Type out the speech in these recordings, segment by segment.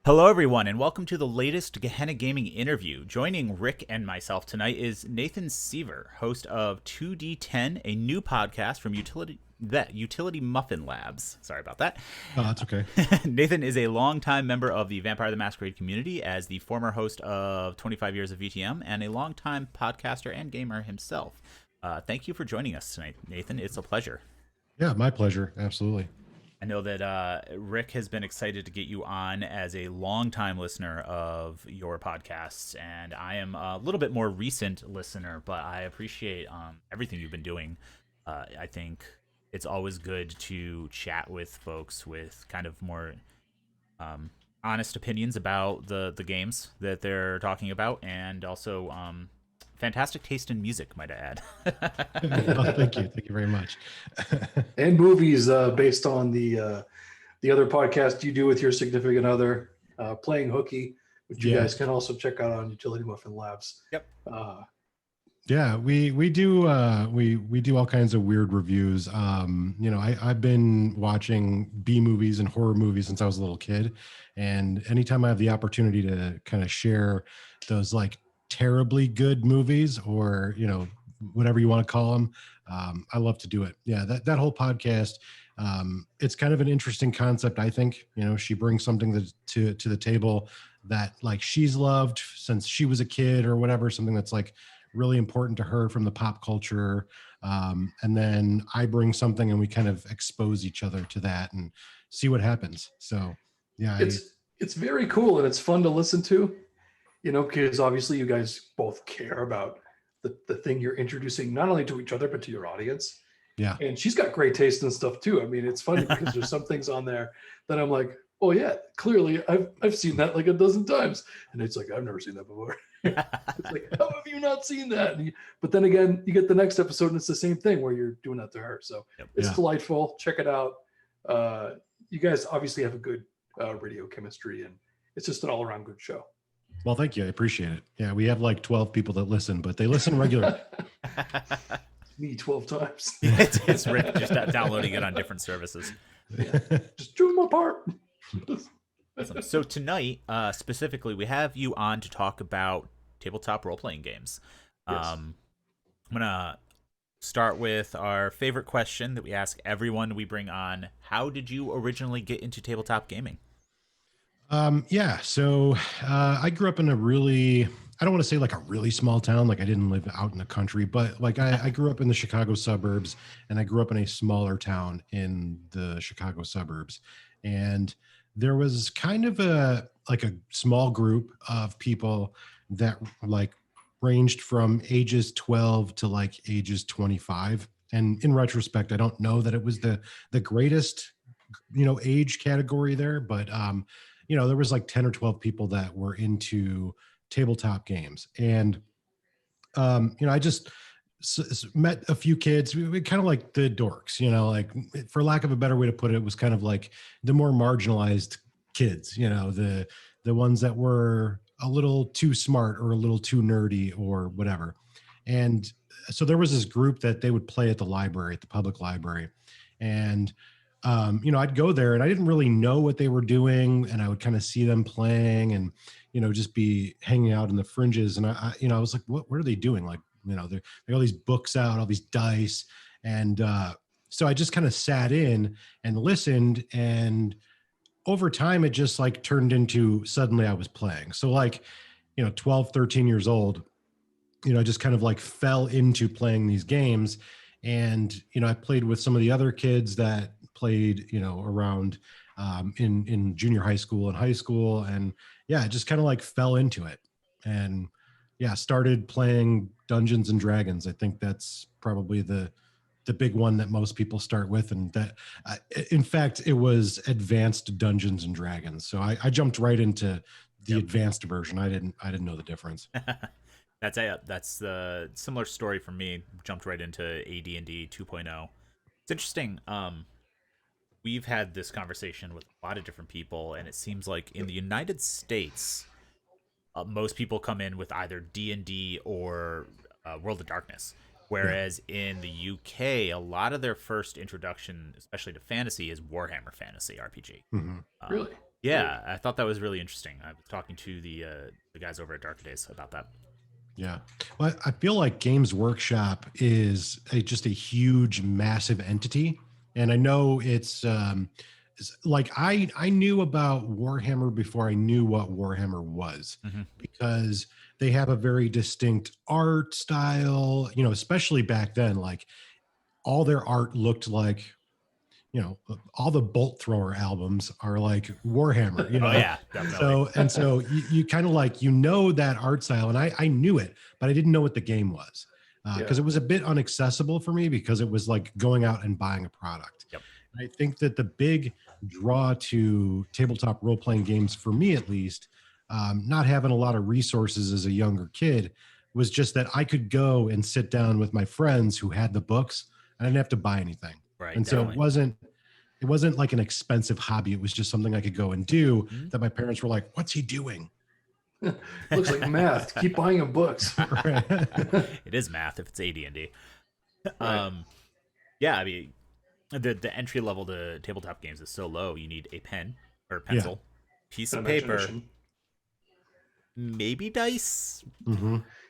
Hello, everyone, and welcome to the latest Gehenna Gaming interview. Joining Rick and myself tonight is Nathan Siever, host of 2D10, a new podcast from Utility Muffin Labs. Sorry about that. Oh, that's okay. Nathan is a longtime member of the Vampire the Masquerade community as the former host of 25 Years of VTM and a longtime podcaster and gamer himself. Thank you for joining us tonight, Nathan. It's a pleasure. Yeah, my pleasure. Absolutely. I know that Rick has been excited to get you on as a longtime listener of your podcasts, and I am a little bit more recent listener, but I appreciate everything you've been doing. I think it's always good to chat with folks with kind of more honest opinions about the games that they're talking about, and also fantastic taste in music, might I add. Oh, thank you. Thank you very much. And movies based on the other podcast you do with your significant other, Playing Hooky, which you guys can also check out on Utility Muffin Labs. Yep. Yeah, we do all kinds of weird reviews. I've been watching B movies and horror movies since I was a little kid, and anytime I have the opportunity to kind of share those like terribly good movies, or whatever you want to call them, I love to do it. Yeah, that whole podcast, it's kind of an interesting concept. I think she brings something to the table that like she's loved since she was a kid or whatever, something that's like really important to her from the pop culture, and then I bring something and we kind of expose each other to that and see what happens. So yeah, it's very cool, and it's fun to listen to, because obviously you guys both care about the thing you're introducing, not only to each other, but to your audience. Yeah. And she's got great taste and stuff too. I mean, it's funny because there's some things on there that I'm like, oh yeah, clearly I've seen that like a dozen times. And it's like, I've never seen that before. It's like, how have you not seen that? But then again, you get the next episode and it's the same thing where you're doing that to her. So it's delightful. Check it out. You guys obviously have a good radio chemistry, and it's just an all around good show. Well, thank you. I appreciate it. Yeah, we have like 12 people that listen, but they listen regularly. Me 12 times. It's Rick just downloading it on different services. Yeah. Just do them apart. Awesome. So tonight, specifically, we have you on to talk about tabletop role-playing games. Yes. I'm going to start with our favorite question that we ask everyone we bring on. How did you originally get into tabletop gaming? So I grew up in a really, I don't want to say like a really small town, like I didn't live out in the country, but like I grew up in the Chicago suburbs, and I grew up in a smaller town in the Chicago suburbs. And there was kind of a small group of people that like ranged from ages 12 to like ages 25. And in retrospect, I don't know that it was the greatest, age category there, but there was like 10 or 12 people that were into tabletop games. And, I just met a few kids. We kind of like the dorks, like for lack of a better way to put it, it was kind of like the more marginalized kids, the ones that were a little too smart or a little too nerdy or whatever. And so there was this group that they would play at the library, at the public library. And I'd go there and I didn't really know what they were doing, and I would kind of see them playing and, just be hanging out in the fringes. And I was like, what are they doing? Like, they got all these books out, all these dice. And so I just kind of sat in and listened, and over time it just like turned into suddenly I was playing. So like, 12, 13 years old, I just kind of like fell into playing these games. And, I played with some of the other kids that played, around in junior high school and high school. And yeah, I just kind of like fell into it. And yeah, started playing Dungeons and Dragons. I think that's probably the big one that most people start with. And that, in fact, it was advanced Dungeons and Dragons. So I jumped right into the advanced version. I didn't know the difference. That's the similar story for me. Jumped right into AD&D 2.0. It's interesting. We've had this conversation with a lot of different people, and it seems like in the United States, most people come in with either D&D or World of Darkness, whereas in the UK, a lot of their first introduction, especially to fantasy, is Warhammer Fantasy RPG. Mm-hmm. Really? Yeah, I thought that was really interesting. I was talking to the guys over at Darker Days about that. Yeah. Well, I feel like Games Workshop is just a huge, massive entity. And I know it's like I knew about Warhammer before I knew what Warhammer was, because they have a very distinct art style, especially back then. Like all their art looked like, all the Bolt Thrower albums are like Warhammer, Oh yeah, definitely. So you kind of like, that art style, and I knew it, but I didn't know what the game was, because it was a bit inaccessible for me, because it was like going out and buying a product. Yep. And I think that the big draw to tabletop role-playing games, for me at least, not having a lot of resources as a younger kid, was just that I could go and sit down with my friends who had the books. I didn't have to buy anything. Right. And Definitely. so it wasn't like an expensive hobby. It was just something I could go and do, that my parents were like, what's he doing? Looks like math. Keep buying him books. It is math if it's AD&D. Right. Yeah, I mean, the entry level to tabletop games is so low. You need a pen or a pencil, piece of paper, maybe dice.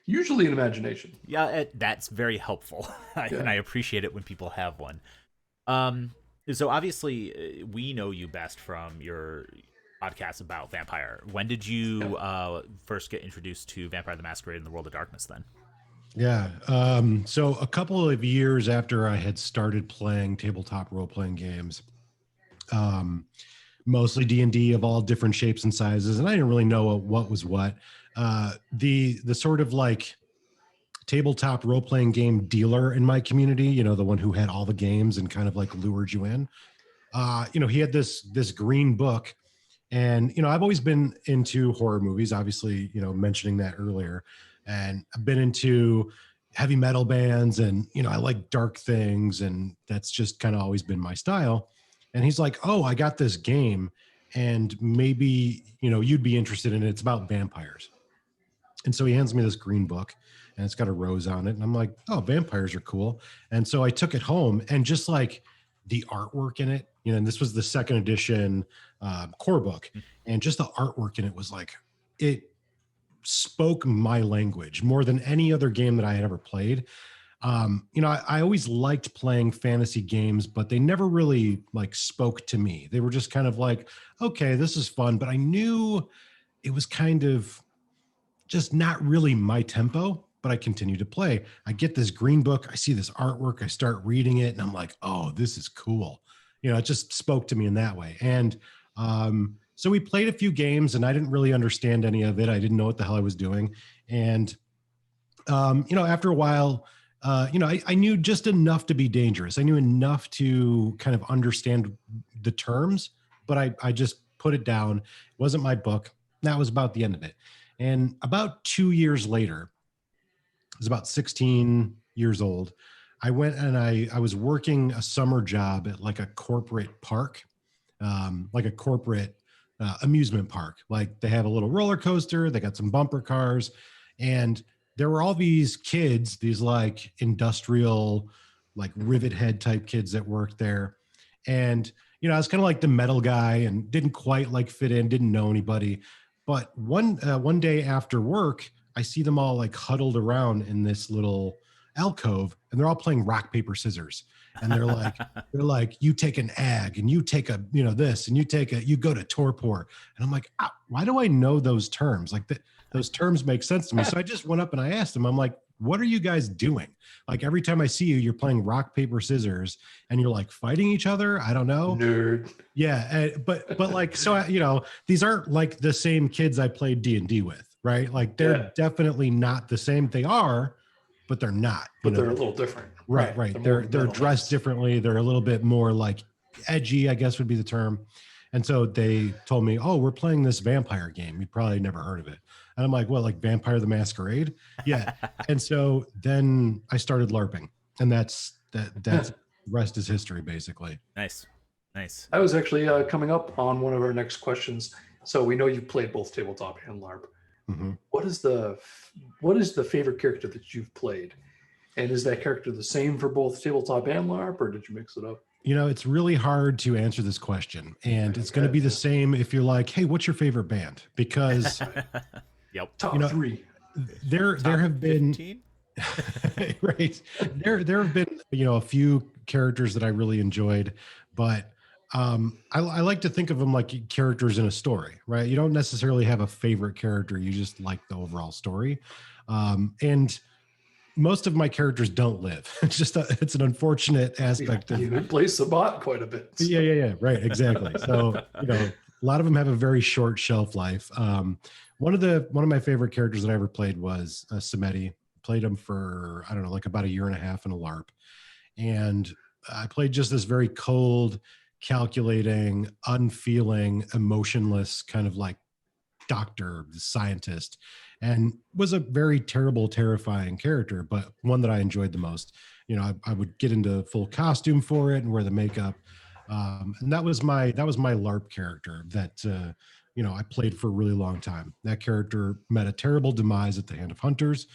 Usually an imagination. Yeah, that's very helpful, and I appreciate it when people have one. So obviously, we know you best from your podcast about vampire. When did you first get introduced to Vampire the Masquerade in the World of Darkness? Then. Yeah. So a couple of years after I had started playing tabletop role-playing games, mostly D&D of all different shapes and sizes, and I didn't really know what was what. The sort of like tabletop role-playing game dealer in my community, the one who had all the games and kind of like lured you in, he had this green book. And, I've always been into horror movies, obviously, mentioning that earlier. And I've been into heavy metal bands, and, I like dark things, and that's just kind of always been my style. And he's like, oh, I got this game, and maybe, you'd be interested in it. It's about vampires. And so he hands me this green book, and it's got a rose on it. And I'm like, oh, vampires are cool. And so I took it home, and just like the artwork in it, and this was the second edition core book, and just the artwork in it was like, it spoke my language more than any other game that I had ever played. I always liked playing fantasy games, but they never really like spoke to me. They were just kind of like, okay, this is fun, but I knew it was kind of just not really my tempo, but I continue to play. I get this green book, I see this artwork, I start reading it, and I'm like, oh, this is cool. It just spoke to me in that way. And so we played a few games, and I didn't really understand any of it. I didn't know what the hell I was doing. And, after a while, I knew just enough to be dangerous. I knew enough to kind of understand the terms, but I just put it down. It wasn't my book. That was about the end of it. And about 2 years later, I was about 16 years old. I went and I was working a summer job at like a corporate park, like a corporate amusement park. Like they have a little roller coaster, they got some bumper cars, and there were all these kids, these like industrial, like rivet head type kids that worked there. And, I was kind of like the metal guy and didn't quite like fit in, didn't know anybody. But one day after work, I see them all like huddled around in this little alcove, and they're all playing rock, paper, scissors. And they're like, you take an ag, and you take a, this, and you go to torpor. And I'm like, why do I know those terms? Like those terms make sense to me. So I just went up and I asked them, I'm like, what are you guys doing? Like every time I see you, you're playing rock, paper, scissors, and you're like fighting each other. I don't know. Nerd. Yeah. But like, so, these aren't like the same kids I played D&D with, right? Like they're definitely not the same. They are, but they're not. But they're a little different. Right. They're dressed differently. They're a little bit more like edgy, I guess would be the term. And so they told me, oh, we're playing this vampire game. You'd probably never heard of it. And I'm like, well, like Vampire the Masquerade? Yeah. And so then I started LARPing, and that's rest is history, basically. Nice. I was actually coming up on one of our next questions. So we know you've played both tabletop and LARP. Mm-hmm. What is the favorite character that you've played? And is that character the same for both tabletop and LARP, or did you mix it up? You know, it's really hard to answer this question, and it's going to be the same if you're like, "Hey, what's your favorite band?" Because Yep. Top 3. There have been right. There have been, you know, a few characters that I really enjoyed, but I like to think of them like characters in a story, right? You don't necessarily have a favorite character; you just like the overall story, and most of my characters don't live. It's just it's an unfortunate aspect. You play Sabat quite a bit. So. Yeah. Right. Exactly. So, you know, a lot of them have a very short shelf life. One of my favorite characters that I ever played was Samedi. Played him for, I don't know, like about a year and a half in a LARP. And I played just this very cold, calculating, unfeeling, emotionless kind of like doctor, scientist, and was a very terrible, terrifying character, but one that I enjoyed the most. You know, I would get into full costume for it and wear the makeup. And that was my LARP character that, you know, I played for a really long time. That character met a terrible demise at the hand of hunters,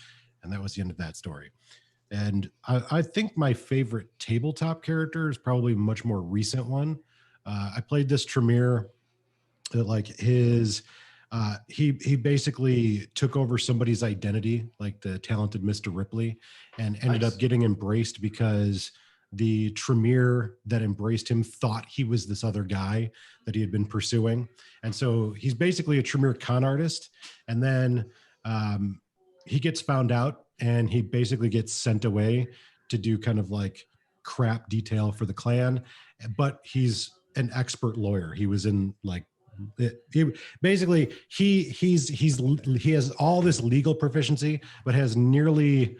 and that was the end of that story. And I think my favorite tabletop character is probably a much more recent one. I played this Tremere that like his, he basically took over somebody's identity, like the talented Mr. Ripley, and ended up getting embraced because the Tremere that embraced him thought he was this other guy that he had been pursuing. And so he's basically a Tremere con artist. And then he gets found out and he basically gets sent away to do kind of like crap detail for the clan. But he's an expert lawyer. He was in like, he basically he has all this legal proficiency, but has nearly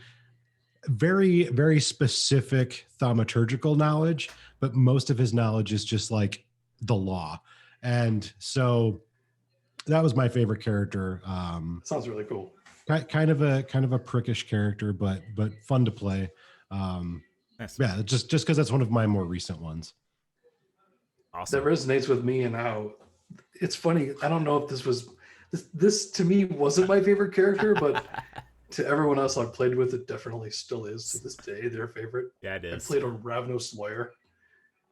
very, very specific thaumaturgical knowledge, but most of his knowledge is just like the law. And so that was my favorite character. Sounds really cool. Kind of a prickish character, but fun to play. Nice. Yeah, just because that's one of my more recent ones. Awesome. That resonates with me, and how it's funny. I don't know if this to me wasn't my favorite character, but to everyone else I've played with, it definitely still is to this day their favorite. Yeah, it is. I played a Ravnos lawyer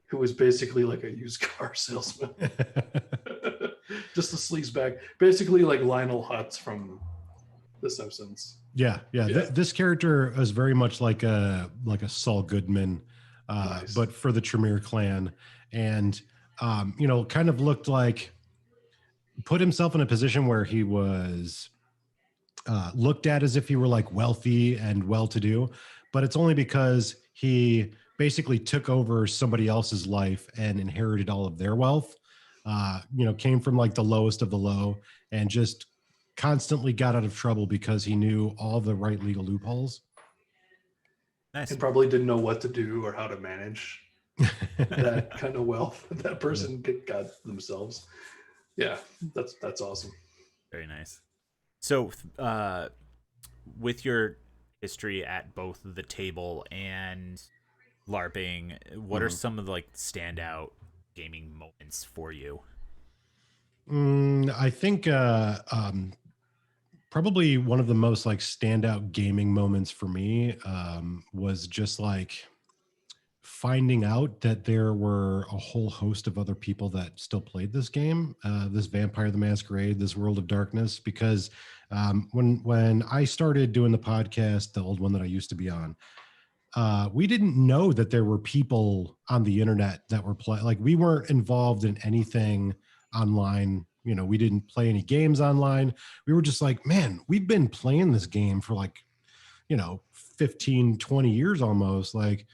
who was basically like a used car salesman. Just a sleazebag. Basically like Lionel Hutz from The Simpsons. Yeah. This character is very much like a Saul Goodman, nice. But for the Tremere clan. And, you know, kind of looked like, put himself in a position where he was looked at as if he were like wealthy and well-to-do, but it's only because he basically took over somebody else's life and inherited all of their wealth. You know, came from like the lowest of the low and just constantly got out of trouble because he knew all the right legal loopholes. Nice. And probably didn't know what to do or how to manage that kind of wealth that person got themselves. Yeah, that's awesome. Very nice. So, with your history at both the table and LARPing, what are some of the like standout gaming moments for you? I think probably one of the most like standout gaming moments for me was just like finding out that there were a whole host of other people that still played this game, this Vampire the Masquerade, this World of Darkness, because when I started doing the podcast, the old one that I used to be on, we didn't know that there were people on the internet that were playing. Like we weren't involved in anything online. You know, we didn't play any games online. We were just like, man, we've been playing this game for like, you know, 15, 20 years almost. Like,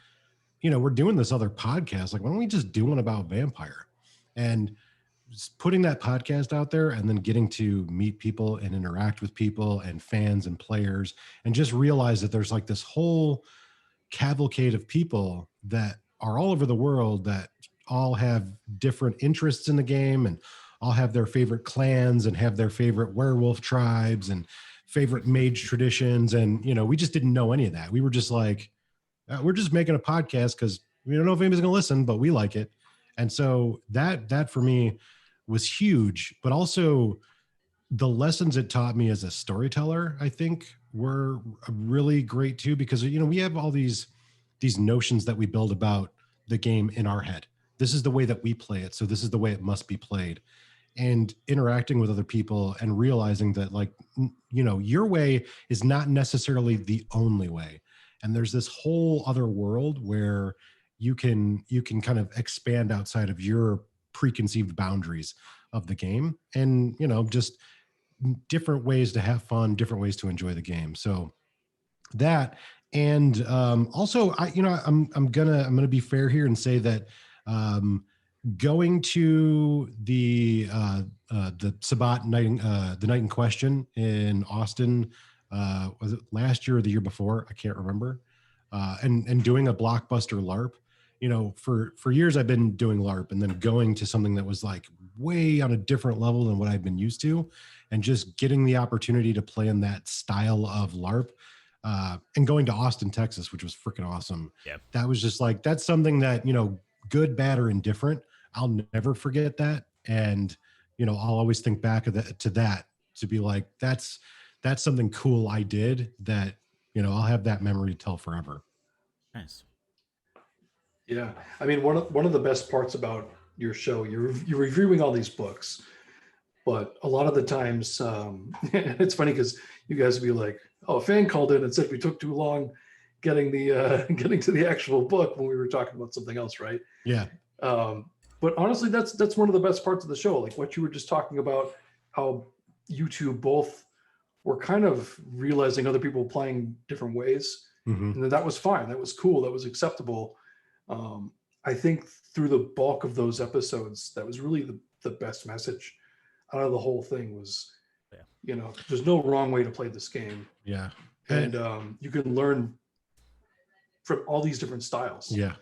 you know, we're doing this other podcast. Like, why don't we just do one about Vampire? And putting that podcast out there and then getting to meet people and interact with people and fans and players and just realize that there's like this whole cavalcade of people that are all over the world that all have different interests in the game and all have their favorite clans and have their favorite werewolf tribes and favorite mage traditions. And, you know, we just didn't know any of that. We were just like, we're just making a podcast because we don't know if anybody's going to listen, but we like it. And so that for me was huge, but also the lessons it taught me as a storyteller, I think, were really great too, because we have all these notions that we build about the game in our head. This is the way that we play it, so this is the way it must be played. And interacting with other people and realizing that, like, your way is not necessarily the only way, and there's this whole other world where you can kind of expand outside of your preconceived boundaries of the game, and just different ways to have fun, different ways to enjoy the game. So that, and also, I'm gonna be fair here and say that going to the Sabbat night, the night in question in Austin, was it last year or the year before? I can't remember. And doing a blockbuster LARP. For years I've been doing LARP, and then going to something that was like way on a different level than what I've been used to, and just getting the opportunity to play in that style of LARP, and going to Austin, Texas, which was freaking awesome. Yeah. That was just like, that's something that, good, bad, or indifferent, I'll never forget that. And, I'll always think back of that to be like, that's something cool I did that, I'll have that memory to tell forever. Nice. Yeah. I mean, one of the best parts about your show, you're reviewing all these books, but a lot of the times, it's funny because you guys would be like, oh, a fan called in and said we took too long getting to the actual book when we were talking about something else, right? Yeah. But honestly, that's one of the best parts of the show. Like what you were just talking about, how you two both were kind of realizing other people playing different ways. Mm-hmm. And that was fine. That was cool. That was acceptable. I think through the bulk of those episodes, that was really the best message out of the whole thing was, there's no wrong way to play this game. Yeah. And you can learn from all these different styles. Yeah.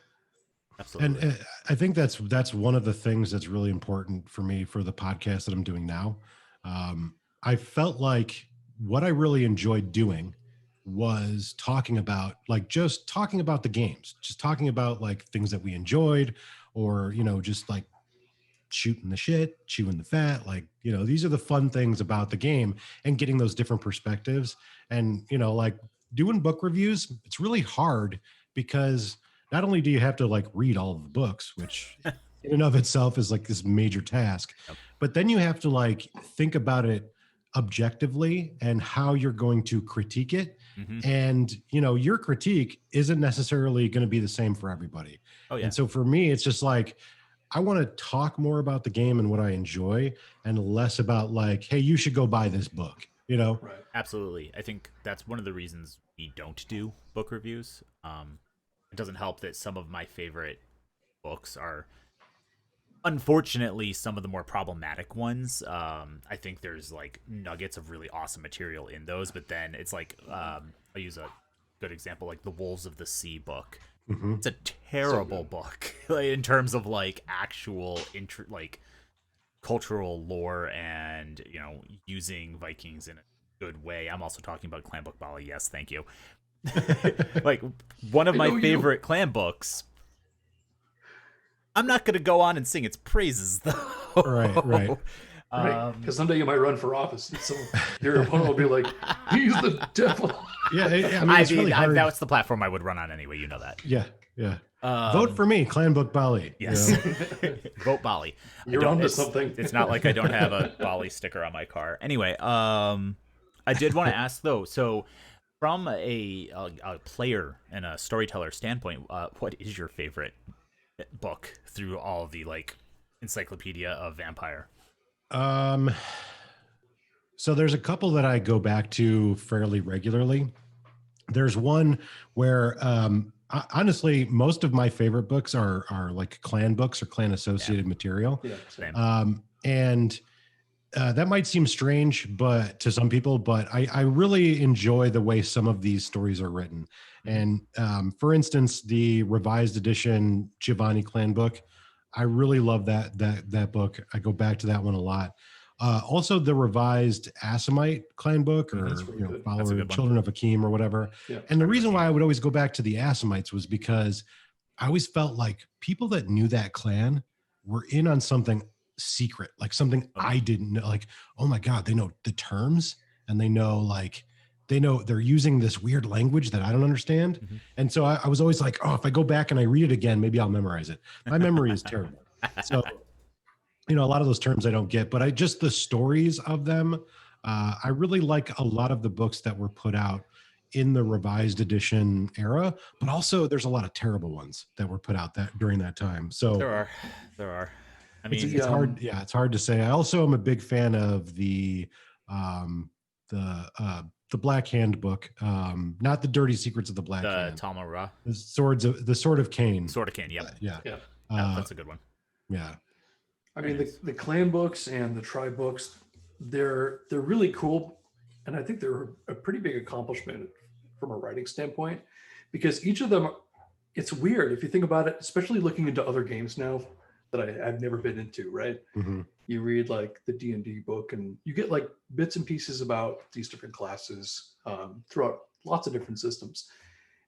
Absolutely. And I think that's one of the things that's really important for me for the podcast that I'm doing now. I felt like what I really enjoyed doing was talking about the games, just talking about like things that we enjoyed, or, just like shooting the shit, chewing the fat, like, these are the fun things about the game, and getting those different perspectives. And, like doing book reviews, it's really hard because not only do you have to like read all of the books, which in and of itself is like this major task, but then you have to like think about it objectively and how you're going to critique it. Mm-hmm. And, your critique isn't necessarily going to be the same for everybody. Oh, yeah. And so for me, it's just like, I want to talk more about the game and what I enjoy, and less about like, hey, you should go buy this book, Right. Absolutely. I think that's one of the reasons we don't do book reviews. It doesn't help that some of my favorite books are, unfortunately, some of the more problematic ones. I think there's like nuggets of really awesome material in those, but then it's like, I'll use a good example, like the Wolves of the Sea book. Mm-hmm. It's a terrible book in terms of like actual like cultural lore and, using Vikings in a good way. I'm also talking about Clan Book Bali. Yes, thank you. Like one of my favorite clan books. I'm not going to go on and sing its praises though. Right. Right, because someday you might run for office, and so your opponent will be like, "He's the devil." Yeah, I mean, it's really hard. That's the platform I would run on anyway. You know that. Yeah. Vote for me, Clan Book Bali. Yes, vote Bali. You're onto something. It's not like I don't have a Bali sticker on my car. Anyway, I did want to ask though. So, from a player and a storyteller standpoint, what is your favorite book through all the like encyclopedia of vampire? So there's a couple that I go back to fairly regularly. There's one where, honestly, most of my favorite books are like clan books or clan associated material. Yeah, same. And that might seem strange, but to some people, but I really enjoy the way some of these stories are written. And for instance, the revised edition Giovanni clan book, I really love that book. I go back to that one a lot. Also, the revised Asimite clan book, or Follower Children of Akeem, or whatever. Yeah. And the reason why I would always go back to the Asimites was because I always felt like people that knew that clan were in on something secret, like something I didn't know. Like, oh my God, they know the terms, and they know they're using this weird language that I don't understand. Mhm. And so I was always like, oh, if I go back and I read it again, maybe I'll memorize it. My memory is terrible. So, a lot of those terms I don't get, but the stories of them. I really like a lot of the books that were put out in the revised edition era, but also there's a lot of terrible ones that were put out that during that time. So there are. I mean, it's hard. Yeah, it's hard to say. I also am a big fan of the Black Hand book, not the Dirty Secrets of the Black Hand. Talmud, The Sword of Cain. Sword of Cain. Yep. Yeah. That's a good one. Yeah. I mean, the clan books and the tribe books, they're really cool, and I think they're a pretty big accomplishment from a writing standpoint, because each of them, it's weird if you think about it, especially looking into other games now that I've never been into. Right? Mm-hmm. You read like the D&D book, and you get like bits and pieces about these different classes throughout lots of different systems.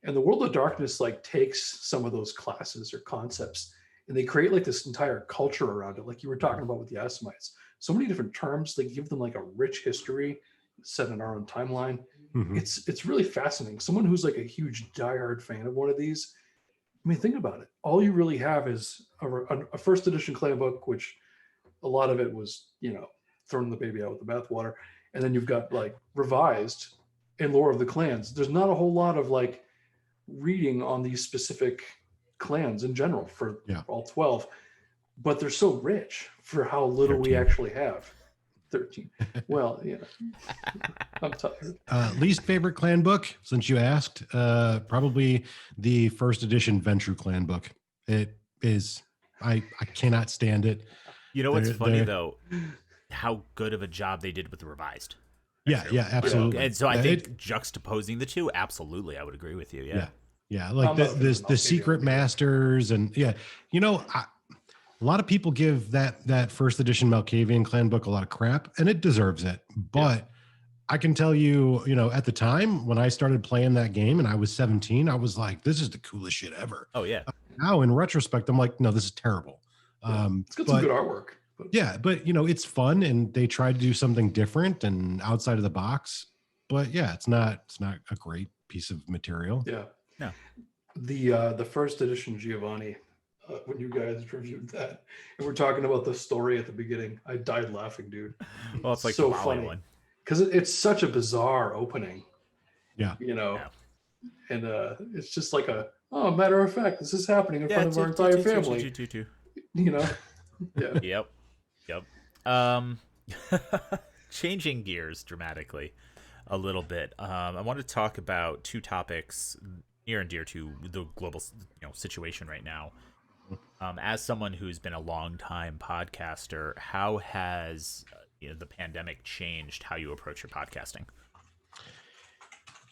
And the World of Darkness like takes some of those classes or concepts, and they create like this entire culture around it, like you were talking about with the Assamites. So many different terms. They give them like a rich history set in our own timeline. Mm-hmm. It's really fascinating. Someone who's like a huge diehard fan of one of these, I mean, think about it. All you really have is a first edition clan book, which a lot of it was, throwing the baby out with the bathwater. And then you've got like revised and Lore of the Clans. There's not a whole lot of like reading on these specific clans in general for all 12, but they're so rich for how little 13. we actually have. 13. Well, yeah. I'm tired. Least favorite clan book, since you asked, probably the first edition Ventrue clan book. It is, I cannot stand it. You know what's funny though? How good of a job they did with the revised. Yeah, absolutely. And so I think juxtaposing the two, absolutely, I would agree with you. Yeah. Like the secret masters, and a lot of people give that first edition Malkavian clan book a lot of crap, and it deserves it. But I can tell you, at the time when I started playing that game and I was 17, I was like, this is the coolest shit ever. Oh yeah. Now in retrospect, I'm like, no, this is terrible. It's got some good artwork. But it's fun, and they try to do something different and outside of the box. But it's not a great piece of material. Yeah. No. The first edition Giovanni, when you guys reviewed that, and we're talking about the story at the beginning, I died laughing, dude. Well, it's like so the funny one. Because it's such a bizarre opening. Yeah. And it's just like matter of fact, this is happening in front of our entire family. Yeah. Yep. Changing gears dramatically a little bit. I want to talk about two topics near and dear to the global situation right now. As someone who's been a long time podcaster, how has the pandemic changed how you approach your podcasting?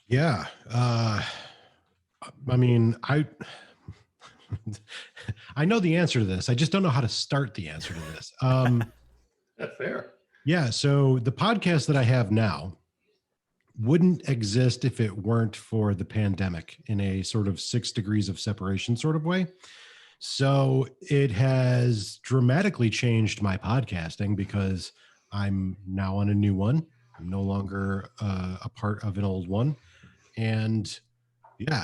Yeah. I mean, I know the answer to this. I just don't know how to start the answer to this. That's fair. Yeah. So the podcast that I have now wouldn't exist if it weren't for the pandemic, in a sort of 6 degrees of separation sort of way. So it has dramatically changed my podcasting, because I'm now on a new one. I'm no longer a part of an old one. And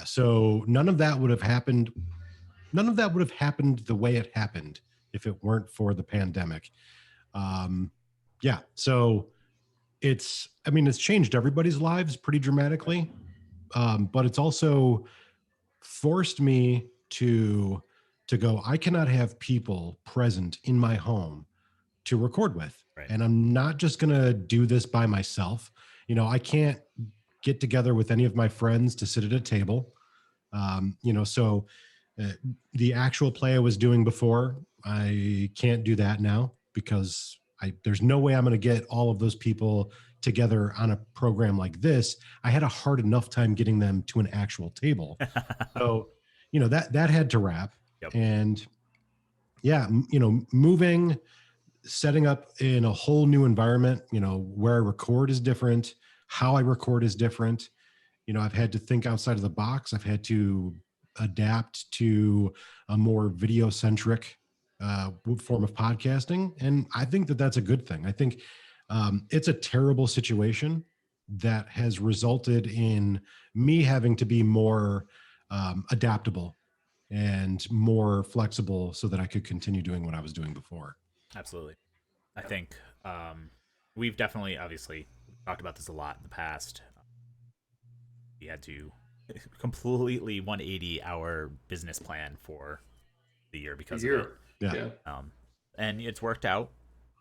so none of that would have happened the way it happened if it weren't for the pandemic. So it's changed everybody's lives pretty dramatically. But it's also forced me to go, I cannot have people present in my home to record with. Right. And I'm not just going to do this by myself. I can't get together with any of my friends to sit at a table. So the actual play I was doing before, I can't do that now, because there's no way I'm going to get all of those people together on a program like this. I had a hard enough time getting them to an actual table. So, that had to wrap. Yep. And moving, setting up in a whole new environment, where I record is different. How I record is different. I've had to think outside of the box. I've had to adapt to a more video-centric form of podcasting. And I think that that's a good thing. I think it's a terrible situation that has resulted in me having to be more adaptable and more flexible so that I could continue doing what I was doing before. Absolutely. I think we've definitely, obviously, talked about this a lot in the past. We had to completely 180 our business plan for the year A because of it. year. Yeah. Yeah. And it's worked out.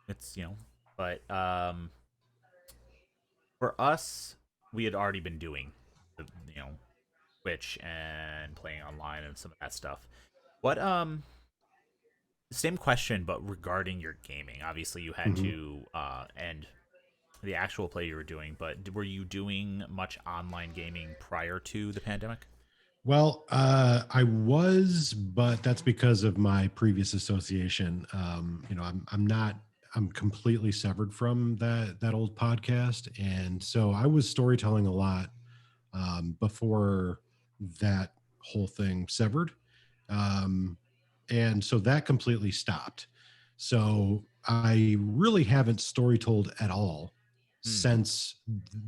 It's, but for us, we had already been doing, the, you know, Twitch and playing online and some of that stuff. What same question, but regarding your gaming. Obviously, you had Mhm. to end the actual play you were doing, but were you doing much online gaming prior to the pandemic? Well, I was, but that's because of my previous association. I'm not. I'm completely severed from that old podcast, and so I was storytelling a lot before that whole thing severed, um, and so that completely stopped. So I really haven't story told at all Hmm. since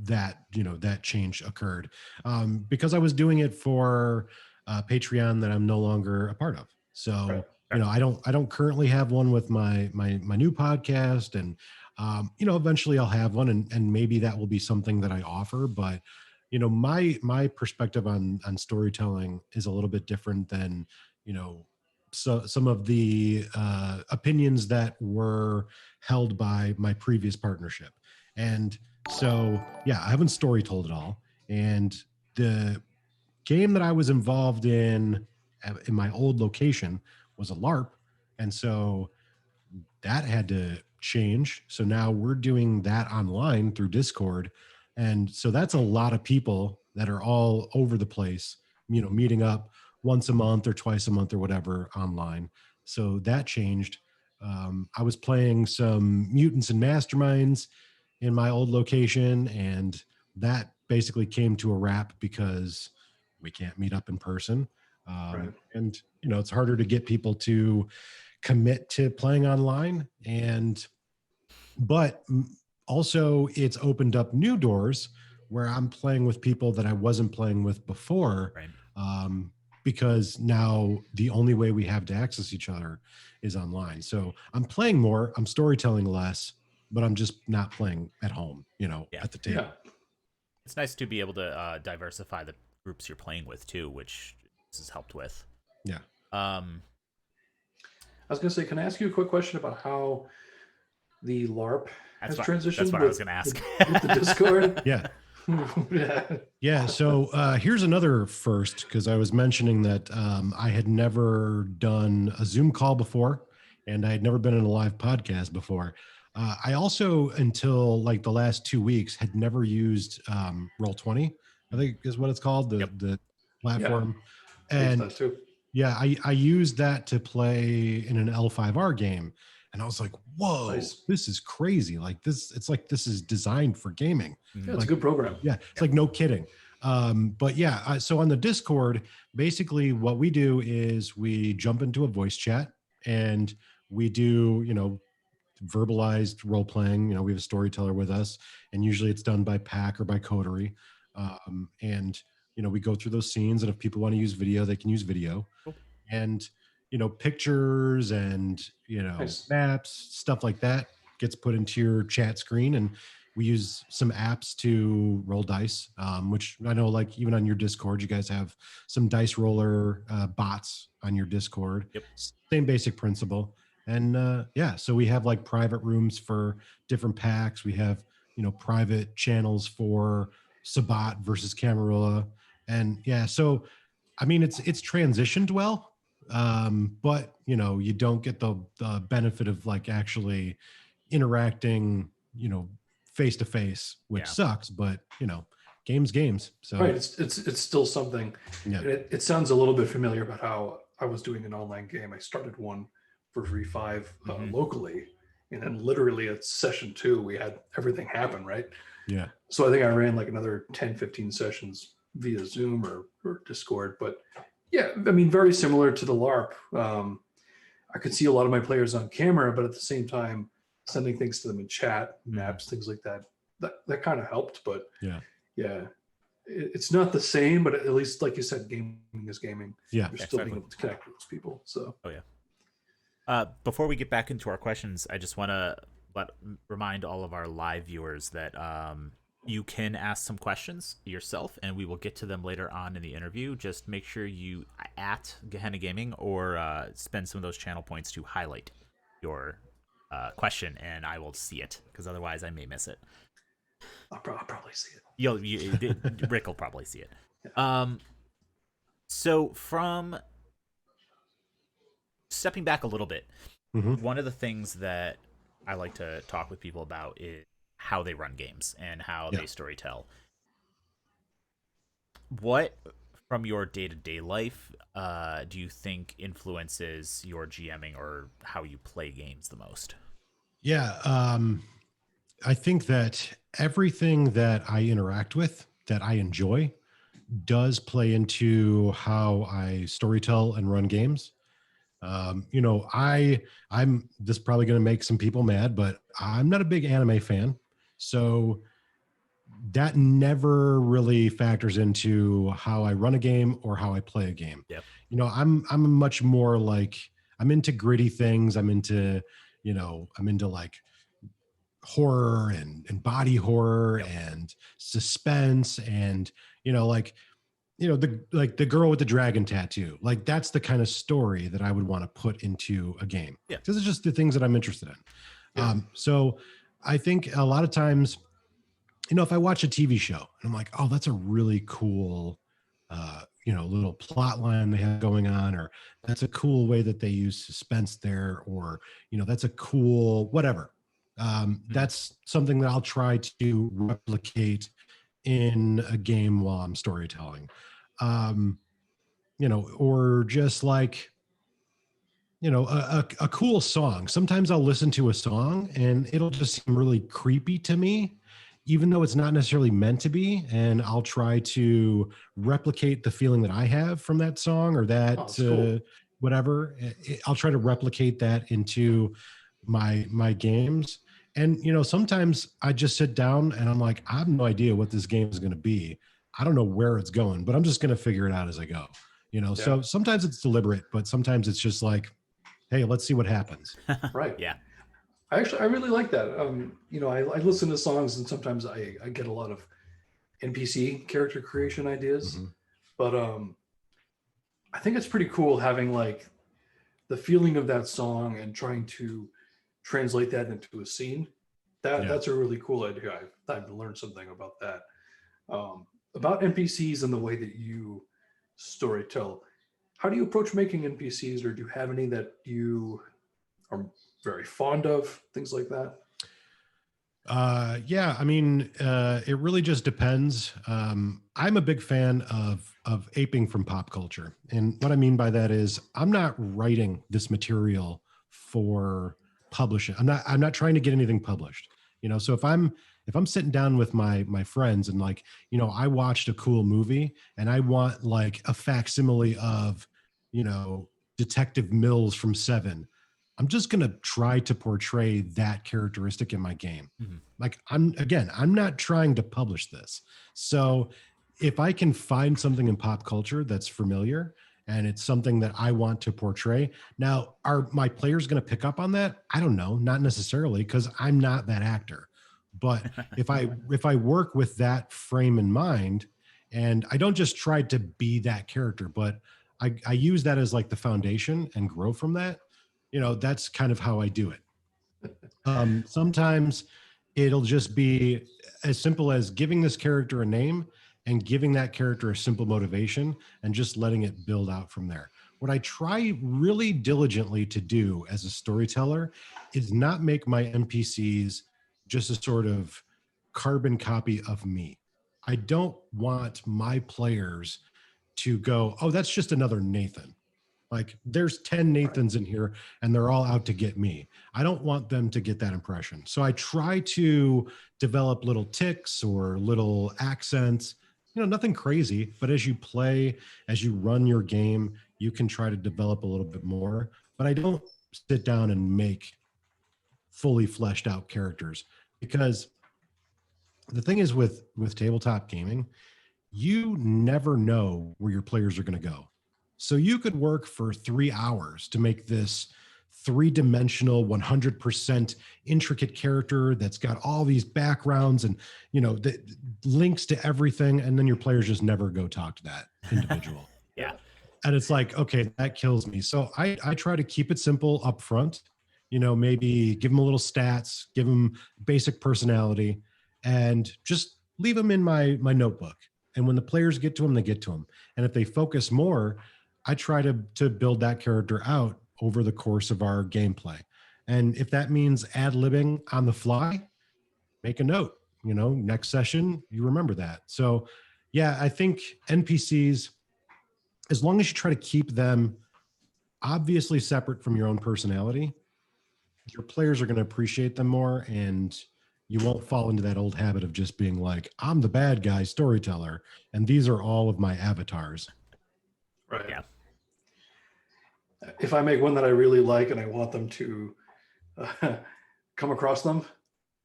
that change occurred, because I was doing it for Patreon that I'm no longer a part of. Right. So I don't currently have one with my new podcast, and eventually I'll have one, and maybe that will be something that I offer. But my perspective on storytelling is a little bit different than you know so some of the opinions that were held by my previous partnership. And so, yeah, I haven't story told at all. And the game that I was involved in my old location was a LARP. And so that had to change. So now we're doing that online through Discord. And so that's a lot of people that are all over the place, meeting up once a month or twice a month or whatever online. So that changed. I was playing some mutants and masterminds in my old location, and that basically came to a wrap because we can't meet up in person. Right. And it's harder to get people to commit to playing online. But also it's opened up new doors where I'm playing with people that I wasn't playing with before, Right. because now the only way we have to access each other is online. So I'm playing more, I'm storytelling less, but I'm just not playing at home, Yeah. at the table. Yeah. It's nice to be able to diversify the groups you're playing with too, which this has helped with. Yeah. Um, I was going to say, can I ask you a quick question about how the LARP has that's transitioned what I was going to ask. with the Discord? Yeah. Yeah. Yeah. So here's another first, because I was mentioning that I had never done a Zoom call before, and I had never been in a live podcast before. I also, until like the last 2 weeks, had never used Roll20, I think is what it's called, Yep. the platform. I use And that too. yeah, I used that to play in an L5R game. And I was like, whoa, Nice. this is crazy. Like this, it's like this is designed for gaming. Yeah, it's Like, a good program. Yeah, it's like no kidding. But yeah, so on the Discord, basically what we do is we jump into a voice chat and we do, verbalized role playing. We have a storyteller with us, and usually it's done by Pack or by Coterie. And we go through those scenes, and if people want to use video, they can use video. Cool. And pictures and Nice. maps, stuff like that gets put into your chat screen. And we use some apps to roll dice, which I know, like, even on your Discord, you guys have some dice roller bots on your Discord. Yep. Same basic principle. And yeah, so we have like private rooms for different packs. We have private channels for Sabat versus Camarilla. And yeah, so I mean, it's transitioned well, but you don't get the benefit of like actually interacting, face to face, which Yeah. sucks. But games. So Right. It's still something. yeah, And it sounds a little bit familiar about how I was doing an online game. I started one for V5 Mhm. locally, and then literally at session 2, we had everything happen, right? yeah, So I think I ran like another 10, 15 sessions via Zoom or Discord. But yeah, I mean, very similar to the LARP. I could see a lot of my players on camera, but at the same time, sending things to them in chat, Mm. maps, things like that, that kind of helped. But Yeah. It's not the same, but at least, like you said, gaming is gaming. Yeah. You're still Exactly. being able to connect with those people. So, Oh yeah. Before we get back into our questions, I just want to remind all of our live viewers that you can ask some questions yourself, and we will get to them later on in the interview. Just make sure you at Gehenna Gaming or spend some of those channel points to highlight your question, and I will see it, because otherwise I may miss it. I'll probably see it. Rick will probably see it. Yeah. So from stepping back a little bit, one of the things that I like to talk with people about is how they run games and how they storytell. What from your day-to-day life do you think influences your GMing or how you play games the most? Yeah. I think that everything that I interact with that I enjoy does play into how I storytell and run games. You know, I'm this is probably going to make some people mad, but I'm not a big anime fan. So that never really factors into how I run a game or how I play a game. Yep. You know, I'm much more like, I'm into gritty things. I'm into like horror and body horror and suspense and, the girl with the dragon tattoo. Like, that's the kind of story that I would want to put into a game. Yeah. Because it's just the things that I'm interested in. Yeah. So I think a lot of times, if I watch a TV show and I'm like, oh, that's a really cool, little plot line they have going on, or that's a cool way that they use suspense there, or, that's a cool, whatever. That's something that I'll try to replicate in a game while I'm storytelling. Or just like, a cool song. Sometimes I'll listen to a song and it'll just seem really creepy to me, even though it's not necessarily meant to be. And I'll try to replicate the feeling that I have from that song or that, cool. whatever. I'll try to replicate that into my games. And, sometimes I just sit down and I'm like, I have no idea what this game is going to be. I don't know where it's going, but I'm just going to figure it out as I go. So sometimes it's deliberate, but sometimes it's just like, hey, let's see what happens. Right. Yeah. I really like that. I listen to songs and sometimes I get a lot of NPC character creation ideas, but I think it's pretty cool having like the feeling of that song and trying to translate that into a scene. That's a really cool idea. I've learned something about that. About NPCs and the way that you storytell. How do you approach making NPCs, or do you have any that you are very fond of, things like that? It really just depends. I'm a big fan of aping from pop culture. And what I mean by that is I'm not writing this material for publishing. I'm not trying to get anything published. So if I'm sitting down with my friends and like, I watched a cool movie and I want like a facsimile of, Detective Mills from Seven, I'm just going to try to portray that characteristic in my game. Like, I'm not trying to publish this. So if I can find something in pop culture that's familiar and it's something that I want to portray, now, are my players going to pick up on that? I don't know, not necessarily, because I'm not that actor. But if I work with that frame in mind, and I don't just try to be that character, but I use that as like the foundation and grow from that, that's kind of how I do it. Sometimes it'll just be as simple as giving this character a name and giving that character a simple motivation and just letting it build out from there. What I try really diligently to do as a storyteller is not make my NPCs just a sort of carbon copy of me. I don't want my players to go, oh, that's just another Nathan. Like, there's 10 Nathans in here and they're all out to get me. I don't want them to get that impression. So I try to develop little tics or little accents, nothing crazy, but as you play, as you run your game, you can try to develop a little bit more. But I don't sit down and make fully fleshed out characters. Because the thing is with tabletop gaming, you never know where your players are going to go. So you could work for 3 hours to make this 3-dimensional 100% intricate character that's got all these backgrounds and, you know, that links to everything, and then your players just never go talk to that individual. Yeah. And it's like, okay, that kills me. So I try to keep it simple up front, you know, maybe give them a little stats, give them basic personality, and just leave them in my notebook. And when the players get to them, they get to them. And if they focus more, I try to build that character out over the course of our gameplay. And if that means ad-libbing on the fly, make a note, you know, next session, you remember that. So yeah, I think NPCs, as long as you try to keep them obviously separate from your own personality, your players are going to appreciate them more, and you won't fall into that old habit of just being like, I'm the bad guy storyteller, and these are all of my avatars. Right. Yeah. If I make one that I really like and I want them to come across them,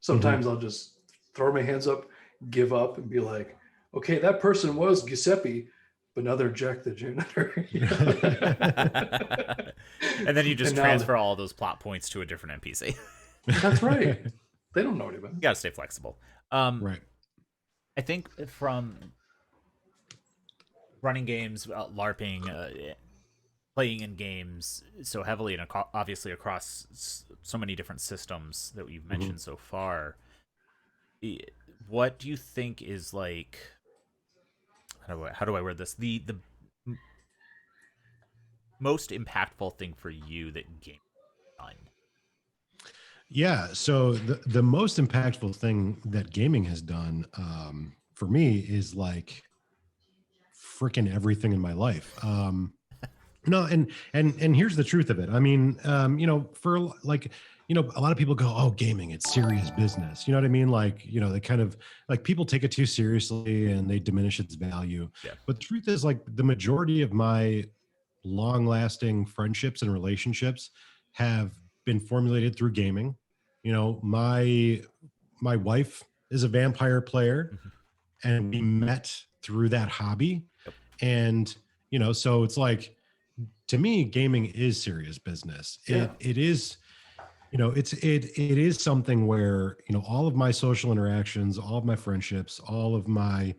sometimes I'll just throw my hands up, give up, and be like, okay, that person was Giuseppe, but now they're Jack the janitor. And then you just And now- transfer all those plot points to a different NPC. That's right. They don't know any better. You gotta stay flexible. Right. I think from running games, LARPing, playing in games so heavily and obviously across so many different systems that we've mentioned so far, what do you think is like, how do I word this? The most impactful thing for you that game done? Yeah. So the most impactful thing that gaming has done for me is like freaking everything in my life. No, and here's the truth of it. I mean, you know, for like, you know, a lot of people go, oh, gaming, it's serious business. You know what I mean? Like, you know, they kind of like people take it too seriously and they diminish its value. Yeah. But the truth is, like, the majority of my long-lasting friendships and relationships have been formulated through gaming. You know, my wife is a vampire player, and we met through that hobby. Yep. And, you know, so it's like, to me, gaming is serious business. Yeah. It is, you know, it is something where, you know, all of my social interactions, all of my friendships, all of my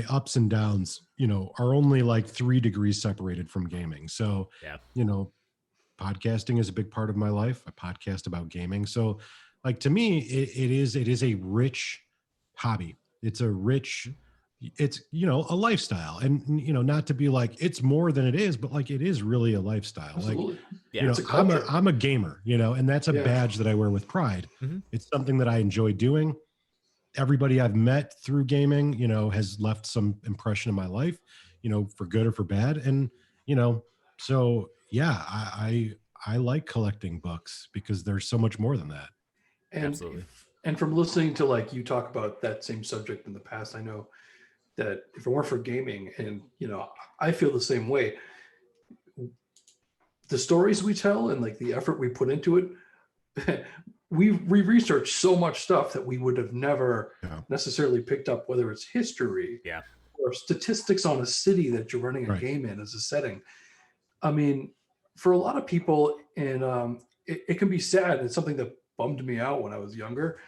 ups and downs, you know, are only like 3 degrees separated from gaming. So, Yeah. you know, podcasting is a big part of my life. I podcast about gaming. So, like, to me, it is a rich hobby. It's a rich, it's, you know, a lifestyle. And, you know, not to be like it's more than it is, but like it is really a lifestyle. Absolutely. Like, Yeah. you know, It's a culture. I'm a gamer, you know, and that's a Yeah. badge that I wear with pride. Mhm. It's something that I enjoy doing. Everybody I've met through gaming, you know, has left some impression in my life, you know, for good or for bad. And, you know, so yeah, I like collecting books because there's so much more than that. And, Absolutely. and from listening to like you talk about that same subject in the past, I know that if it weren't for gaming, and you know, I feel the same way. The stories we tell and like the effort we put into it, we research so much stuff that we would have never necessarily picked up, whether it's history Yeah. or statistics on a city that you're running a Right. game in as a setting. I mean, for a lot of people, and it can be sad. It's something that bummed me out when I was younger.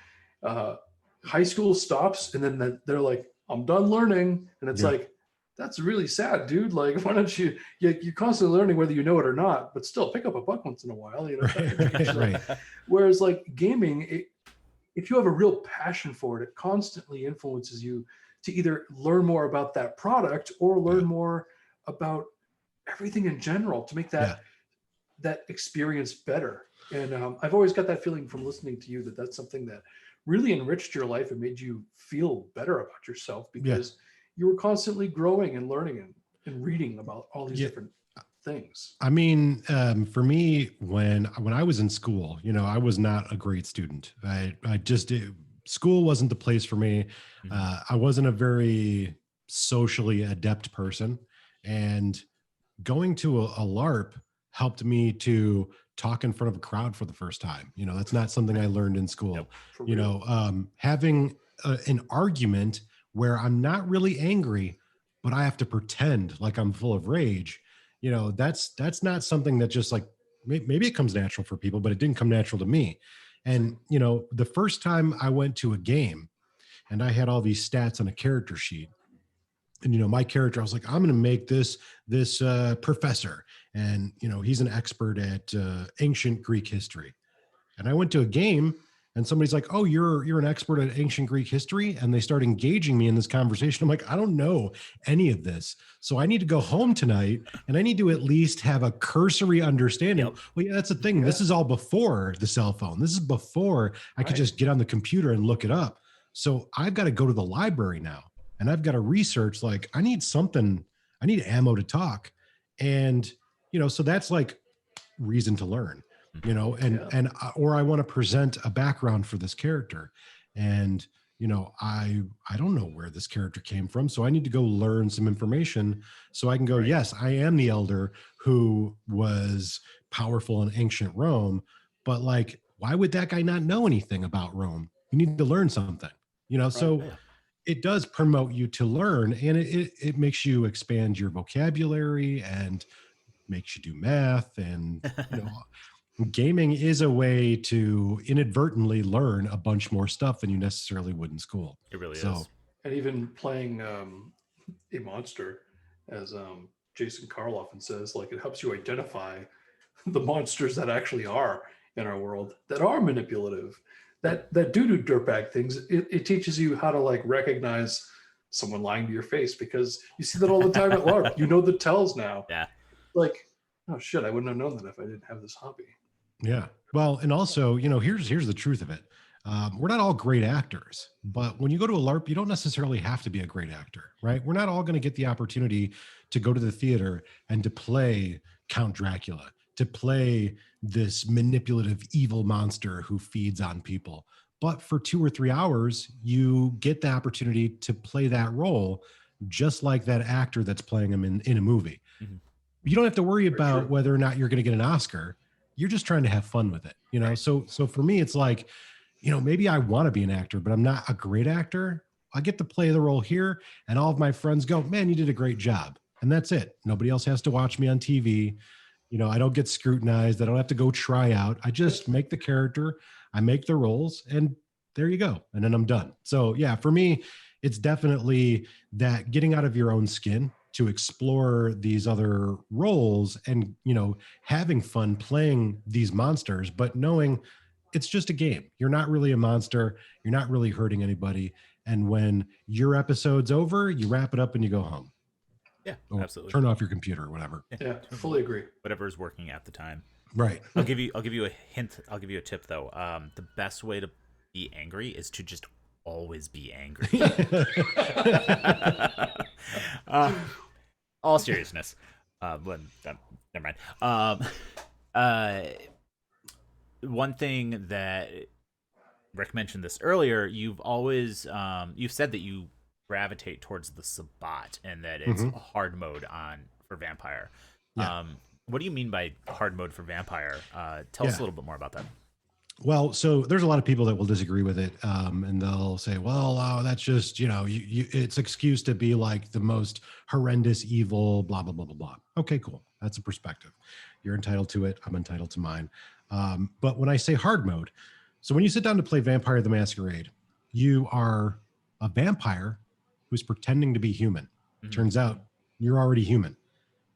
High school stops, and then they're like, I'm done learning. And it's Yeah. like, that's really sad, dude. Like, why don't you're constantly learning whether you know it or not, but still pick up a book once in a while, you know? Right. Whereas like gaming, if you have a real passion for it, it constantly influences you to either learn more about that product or learn more about everything in general to make that experience better. And I've always got that feeling from listening to you that that's something that really enriched your life and made you feel better about yourself because you were constantly growing and learning and reading about all these different things. I mean, for me, when I was in school, you know, I was not a great student. I just school wasn't the place for me. I wasn't a very socially adept person, and going to a LARP helped me to talk in front of a crowd for the first time. You know, that's not something I learned in school. Yep, for You real. know, having an argument where I'm not really angry, but I have to pretend like I'm full of rage. You know, that's not something that just like maybe it comes natural for people, but it didn't come natural to me. And Same. you know, the first time I went to a game and I had all these stats on a character sheet, and you know, my character, I was like, I'm going to make this professor, and you know, he's an expert at ancient Greek history. And I went to a game, and somebody's like, "Oh, you're an expert at ancient Greek history," and they start engaging me in this conversation. I'm like, I don't know any of this, so I need to go home tonight, and I need to at least have a cursory understanding. Yep. Well, yeah, that's the thing. Yeah. This is all before the cell phone. This is before I could Right. just get on the computer and look it up. So I've got to go to the library now, and I've got to research. Like, I need something. I need ammo to talk, and you know, so that's like reason to learn, you know, and or I want to present a background for this character, and you know, I don't know where this character came from, so I need to go learn some information so I can go, Right. yes, I am the elder who was powerful in ancient Rome, but like, why would that guy not know anything about Rome? You need to learn something, you know. So Yeah. it does promote you to learn, and it makes you expand your vocabulary and makes you do math. And you know, gaming is a way to inadvertently learn a bunch more stuff than you necessarily would in school. It really So is. And even playing a monster, as Jason Carl often says, like it helps you identify the monsters that actually are in our world that are manipulative, that do dirtbag things. It teaches you how to like recognize someone lying to your face, because you see that all the time at LARP. You know the tells now. Yeah. Like, oh shit, I wouldn't have known that if I didn't have this hobby. yeah, well, and also, you know, here's the truth of it. We're not all great actors, but when you go to a LARP, you don't necessarily have to be a great actor, right? We're not all going to get the opportunity to go to the theater and to play Count Dracula, to play this manipulative evil monster who feeds on people. But for 2 or 3 hours, you get the opportunity to play that role just like that actor that's playing him in a movie. Mhm. You don't have to worry Very about true. whether or not you're going to get an Oscar. You're just trying to have fun with it, you know? Right. So for me, it's like, you know, maybe I want to be an actor, but I'm not a great actor. I get to play the role here, and all of my friends go, "Man, you did a great job." And that's it. Nobody else has to watch me on TV. You know, I don't get scrutinized. I don't have to go try out. I just make the character, I make the roles, and there you go. And then I'm done. So yeah, for me, it's definitely that getting out of your own skin to explore these other roles, and you know, having fun playing these monsters, but knowing it's just a game. You're not really a monster. You're not really hurting anybody. And when your episode's over, you wrap it up and you go home. Yeah, Or absolutely. turn off your computer or whatever. Yeah, fully agree. Whatever is working at the time. Right. I'll give you a hint. I'll give you a tip though. The best way to be angry is to just always be angry. All seriousness. But, never mind. One thing that Rick mentioned this earlier. You've always you've said that you gravitate towards the Sabbat and that it's Mhm. hard mode on for vampire. Yeah. What do you mean by hard mode for vampire? Tell us Yeah. a little bit more about that. Well, so there's a lot of people that will disagree with it, and they'll say, "Well, that's just it's excuse to be like the most horrendous evil, blah blah blah blah blah." Okay, cool. That's a perspective. You're entitled to it. I'm entitled to mine. But when I say hard mode, so when you sit down to play Vampire the Masquerade, you are a vampire who's pretending to be human. Mhm. Turns out you're already human,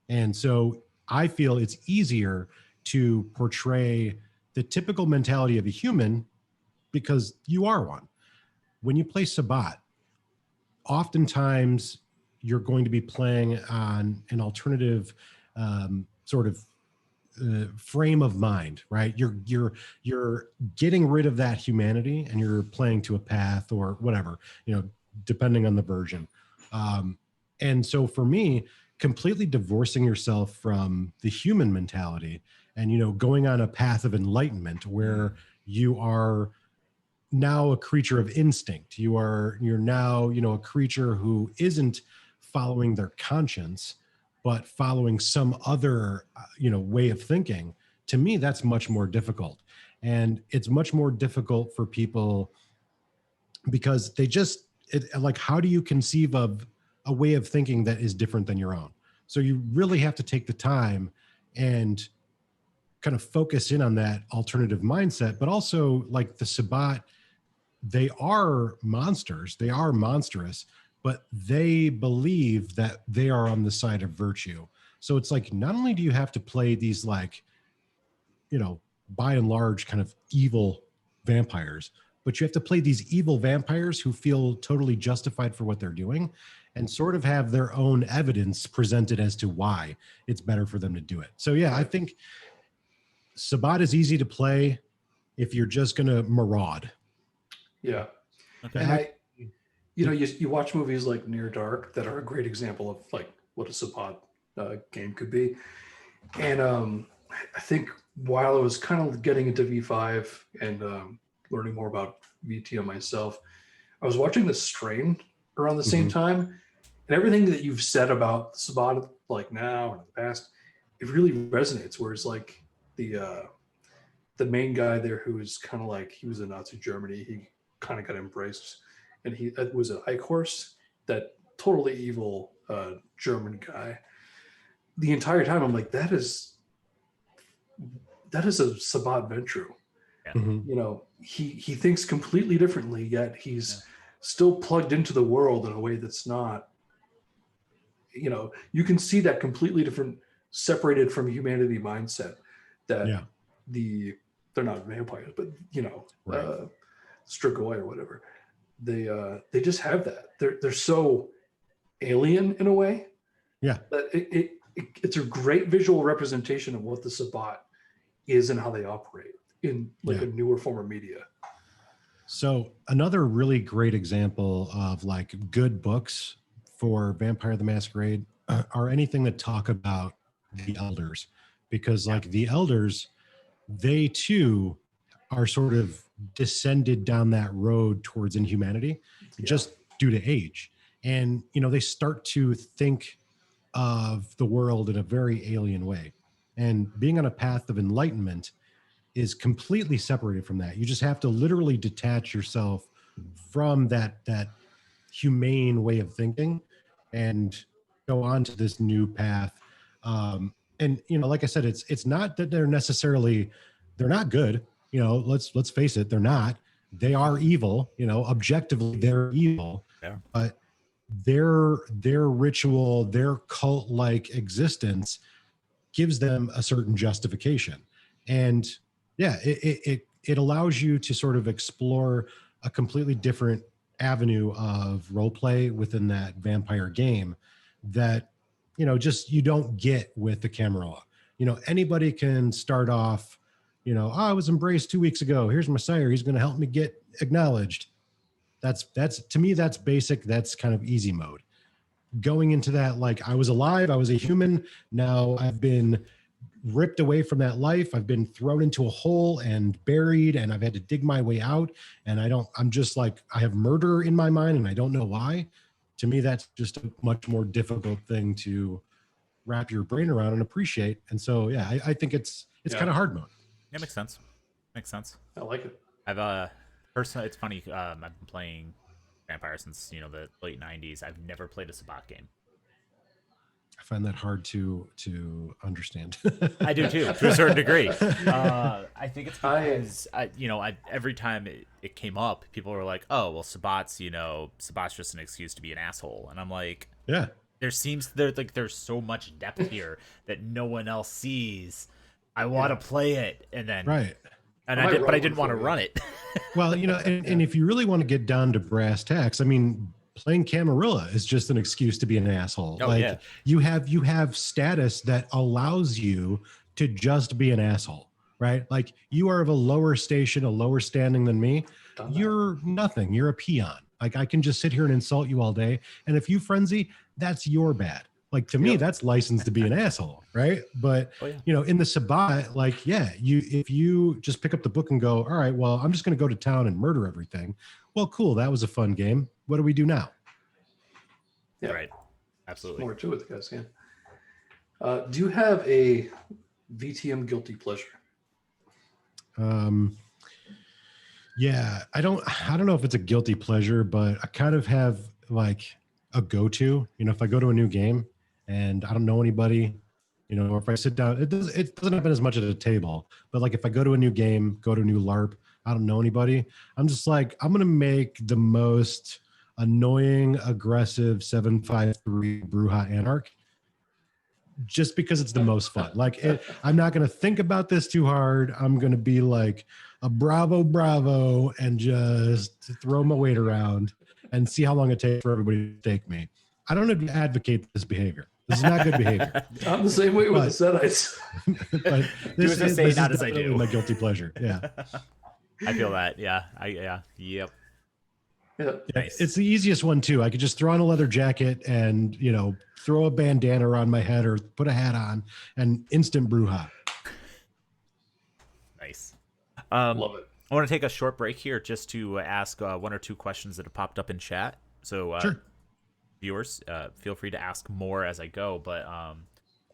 and so I feel it's easier to portray the typical mentality of a human because you are one. When you play Sabbat, oftentimes you're going to be playing on an alternative sort of frame of mind, right? You're getting rid of that humanity and you're playing to a path or whatever, you know, depending on the version. And so for me, completely divorcing yourself from the human mentality and, you know, going on a path of enlightenment where you are now a creature of instinct. You're now, you know, a creature who isn't following their conscience, but following some other, you know, way of thinking. to me, that's much more difficult. And it's much more difficult for people because like, how do you conceive of a way of thinking that is different than your own? So you really have to take the time and kind of focus in on that alternative mindset, but also like the Sabbat, they are monsters, they are monstrous, but they believe that they are on the side of virtue. So it's like, not only do you have to play these like, by and large kind of evil vampires, but you have to play these evil vampires who feel totally justified for what they're doing and sort of have their own evidence presented as to why it's better for them to do it. So yeah, I think Sabbat is easy to play if you're just going to maraud. Yeah. Okay. And you watch movies like Near Dark that are a great example of like what a Sabbat game could be. And I think while I was kind of getting into V5 and learning more about VTO myself, I was watching The Strain around the same time. And everything that you've said about Sabbat, like now and in the past, it really resonates. Whereas like the main guy there, who was kind of like, he was in Nazi Germany, he kind of got embraced, and he was an Eichhorst, that totally evil German guy. The entire time I'm like, that is a Sabbat Ventru. Yeah. He thinks completely differently, yet he's still plugged into the world in a way that's not, you can see that completely different, separated from humanity mindset that they're not vampires, but Strigoi or whatever. They just have that. They're so alien in a way. Yeah. That it's a great visual representation of what the Sabbat is and how they operate in like a newer form of media. So another really great example of like good books for Vampire the Masquerade are anything that talk about the elders, because like the elders, they too are sort of descended down that road towards inhumanity just due to age. And, they start to think of the world in a very alien way. And being on a path of enlightenment is completely separated from that. You just have to literally detach yourself from that humane way of thinking and go on to this new path. And like I said, it's not that they're not good. Let's face it, they're not. They are evil. Objectively, they're evil. Yeah. But their ritual, their cult-like existence gives them a certain justification. And it allows you to sort of explore a completely different avenue of role play within that vampire game that, you don't get with the Camarilla. Anybody can start off, I was embraced 2 weeks ago. Here's my sire. He's going to help me get acknowledged. That's to me, that's basic. That's kind of easy mode. Going into that, like, I was alive, I was a human. Now I've been ripped away from that life. I've been thrown into a hole and buried, and I've had to dig my way out. And I'm just like, I have murder in my mind and I don't know why. To me, that's just a much more difficult thing to wrap your brain around and appreciate. And so, I think it's kind of hard mode. Yeah, makes sense. I like it. I've personally, it's funny. I've been playing Vampire since the late '90s. I've never played a Sabbat game. I find that hard to understand. I do too, to a certain degree. I think it's because every time it came up, people were like, "Oh, well, Sabbat's just an excuse to be an asshole," and I'm like, "Yeah." There's so much depth here that no one else sees. I want to play it, and then right. And I didn't want to run it. Well, and if you really want to get down to brass tacks, I mean, playing Camarilla is just an excuse to be an asshole. You have status that allows you to just be an asshole, right? Like, you are of a lower station, a lower standing than me. You're nothing. You're a peon. Like, I can just sit here and insult you all day. And if you frenzy, that's your bad. Like, to me, that's license to be an asshole, right? But, in the Sabbat, like, if you just pick up the book and go, all right, well, I'm just going to go to town and murder everything. Well, cool. That was a fun game. What do we do now? Yeah, right. Absolutely. More to it, guys. Yeah. Do you have a VTM guilty pleasure. Yeah, I don't know if it's a guilty pleasure, but I kind of have like a go-to, if I go to a new game and I don't know anybody, or if I sit down, it doesn't happen as much at a table, but like if I go to a new game, go to a new LARP, I don't know anybody, I'm just like, I'm going to make the most annoying, aggressive 753 Bruja Anarch just because it's the most fun. Like I'm not going to think about this too hard. I'm going to be like a bravo and just throw my weight around and see how long it takes for everybody to take me. I don't advocate this behavior. This is not good behavior. I'm the same way with the Setites. But this is not as I do. My guilty pleasure. Yeah. I feel that. Yeah. Yep. Yeah. Nice. It's the easiest one too. I could just throw on a leather jacket and, throw a bandana around my head or put a hat on and instant Bruja. Nice. Love it. I want to take a short break here just to ask one or two questions that have popped up in chat. So sure. Viewers, feel free to ask more as I go. But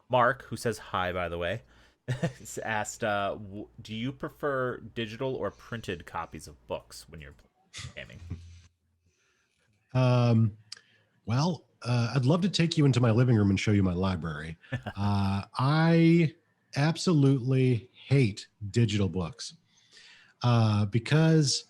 Mark, who says hi, by the way, asked, do you prefer digital or printed copies of books when you're gaming? Well, I'd love to take you into my living room and show you my library. I absolutely hate digital books because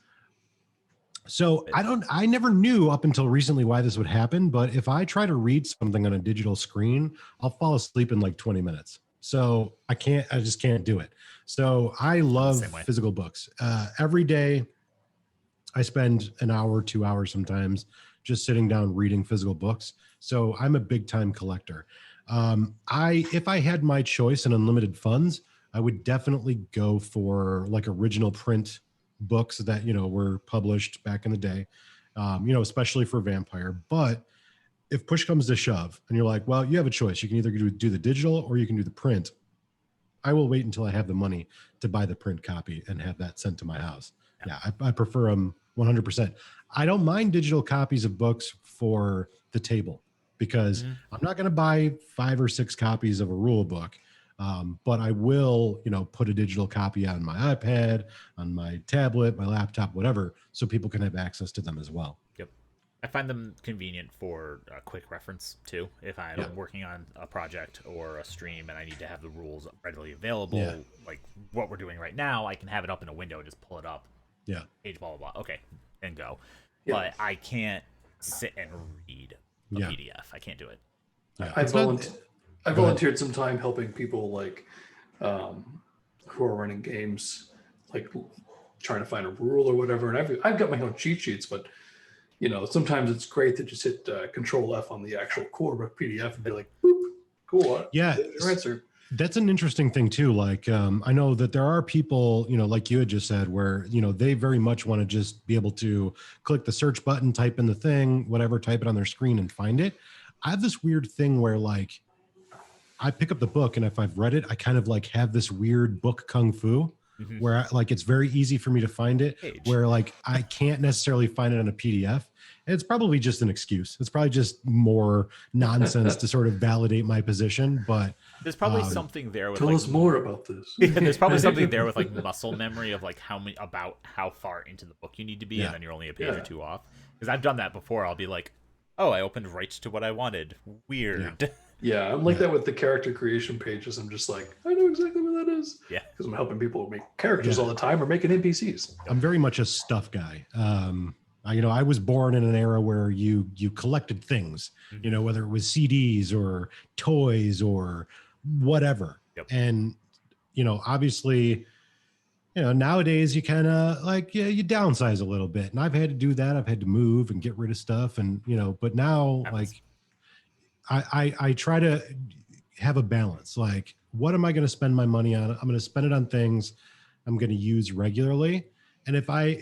I never knew up until recently why this would happen. But if I try to read something on a digital screen, I'll fall asleep in like 20 minutes. So I just can't do it. So I love physical books. Every day I spend an hour, 2 hours sometimes just sitting down reading physical books. So I'm a big time collector. If I had my choice and unlimited funds, I would definitely go for like original print books that, were published back in the day, especially for Vampire. But if push comes to shove and you're like, well, you have a choice. You can either do the digital or you can do the print. I will wait until I have the money to buy the print copy and have that sent to my house. Yeah, I prefer them 100%. I don't mind digital copies of books for the table because I'm not going to buy 5 or 6 copies of a rule book. But I will, put a digital copy on my iPad, on my tablet, my laptop, whatever, so people can have access to them as well. Yep. I find them convenient for a quick reference too. If I'm working on a project or a stream and I need to have the rules readily available, like what we're doing right now, I can have it up in a window and just pull it up. Yeah. Page, blah, blah, blah. Okay. And go. Yeah. But I can't sit and read a PDF. I can't do it. Yeah. I volunteered some time helping people like who are running games, like trying to find a rule or whatever. And I've got my own cheat sheets, but sometimes it's great to just hit Control F on the actual core PDF and be like, boop, cool. Yeah, your answer. That's an interesting thing too. Like I know that there are people, like you had just said, where they very much want to just be able to click the search button, type in the thing, whatever, type it on their screen and find it. I have this weird thing where like I pick up the book and if I've read it, I kind of like have this weird book kung fu where it's very easy for me to find it, where like I can't necessarily find it on a PDF. And it's probably just an excuse. It's probably just more nonsense to sort of validate my position. But there's probably something there with tell us more about this. There's probably something there with like muscle memory of like how far into the book you need to be, and then you're only a page or two off. Because I've done that before. I'll be like, oh, I opened right to what I wanted. Weird. Yeah, I'm like that with the character creation pages. I'm just like, I know exactly what that is. Yeah. Because I'm helping people make characters all the time or making NPCs. I'm very much a stuff guy. I was born in an era where you collected things, whether it was CDs or toys or whatever. Yep. And, obviously, nowadays you kind of like, you downsize a little bit. And I've had to do that. I've had to move and get rid of stuff. And, but now like I try to have a balance. Like, what am I going to spend my money on? I'm going to spend it on things I'm going to use regularly. And if I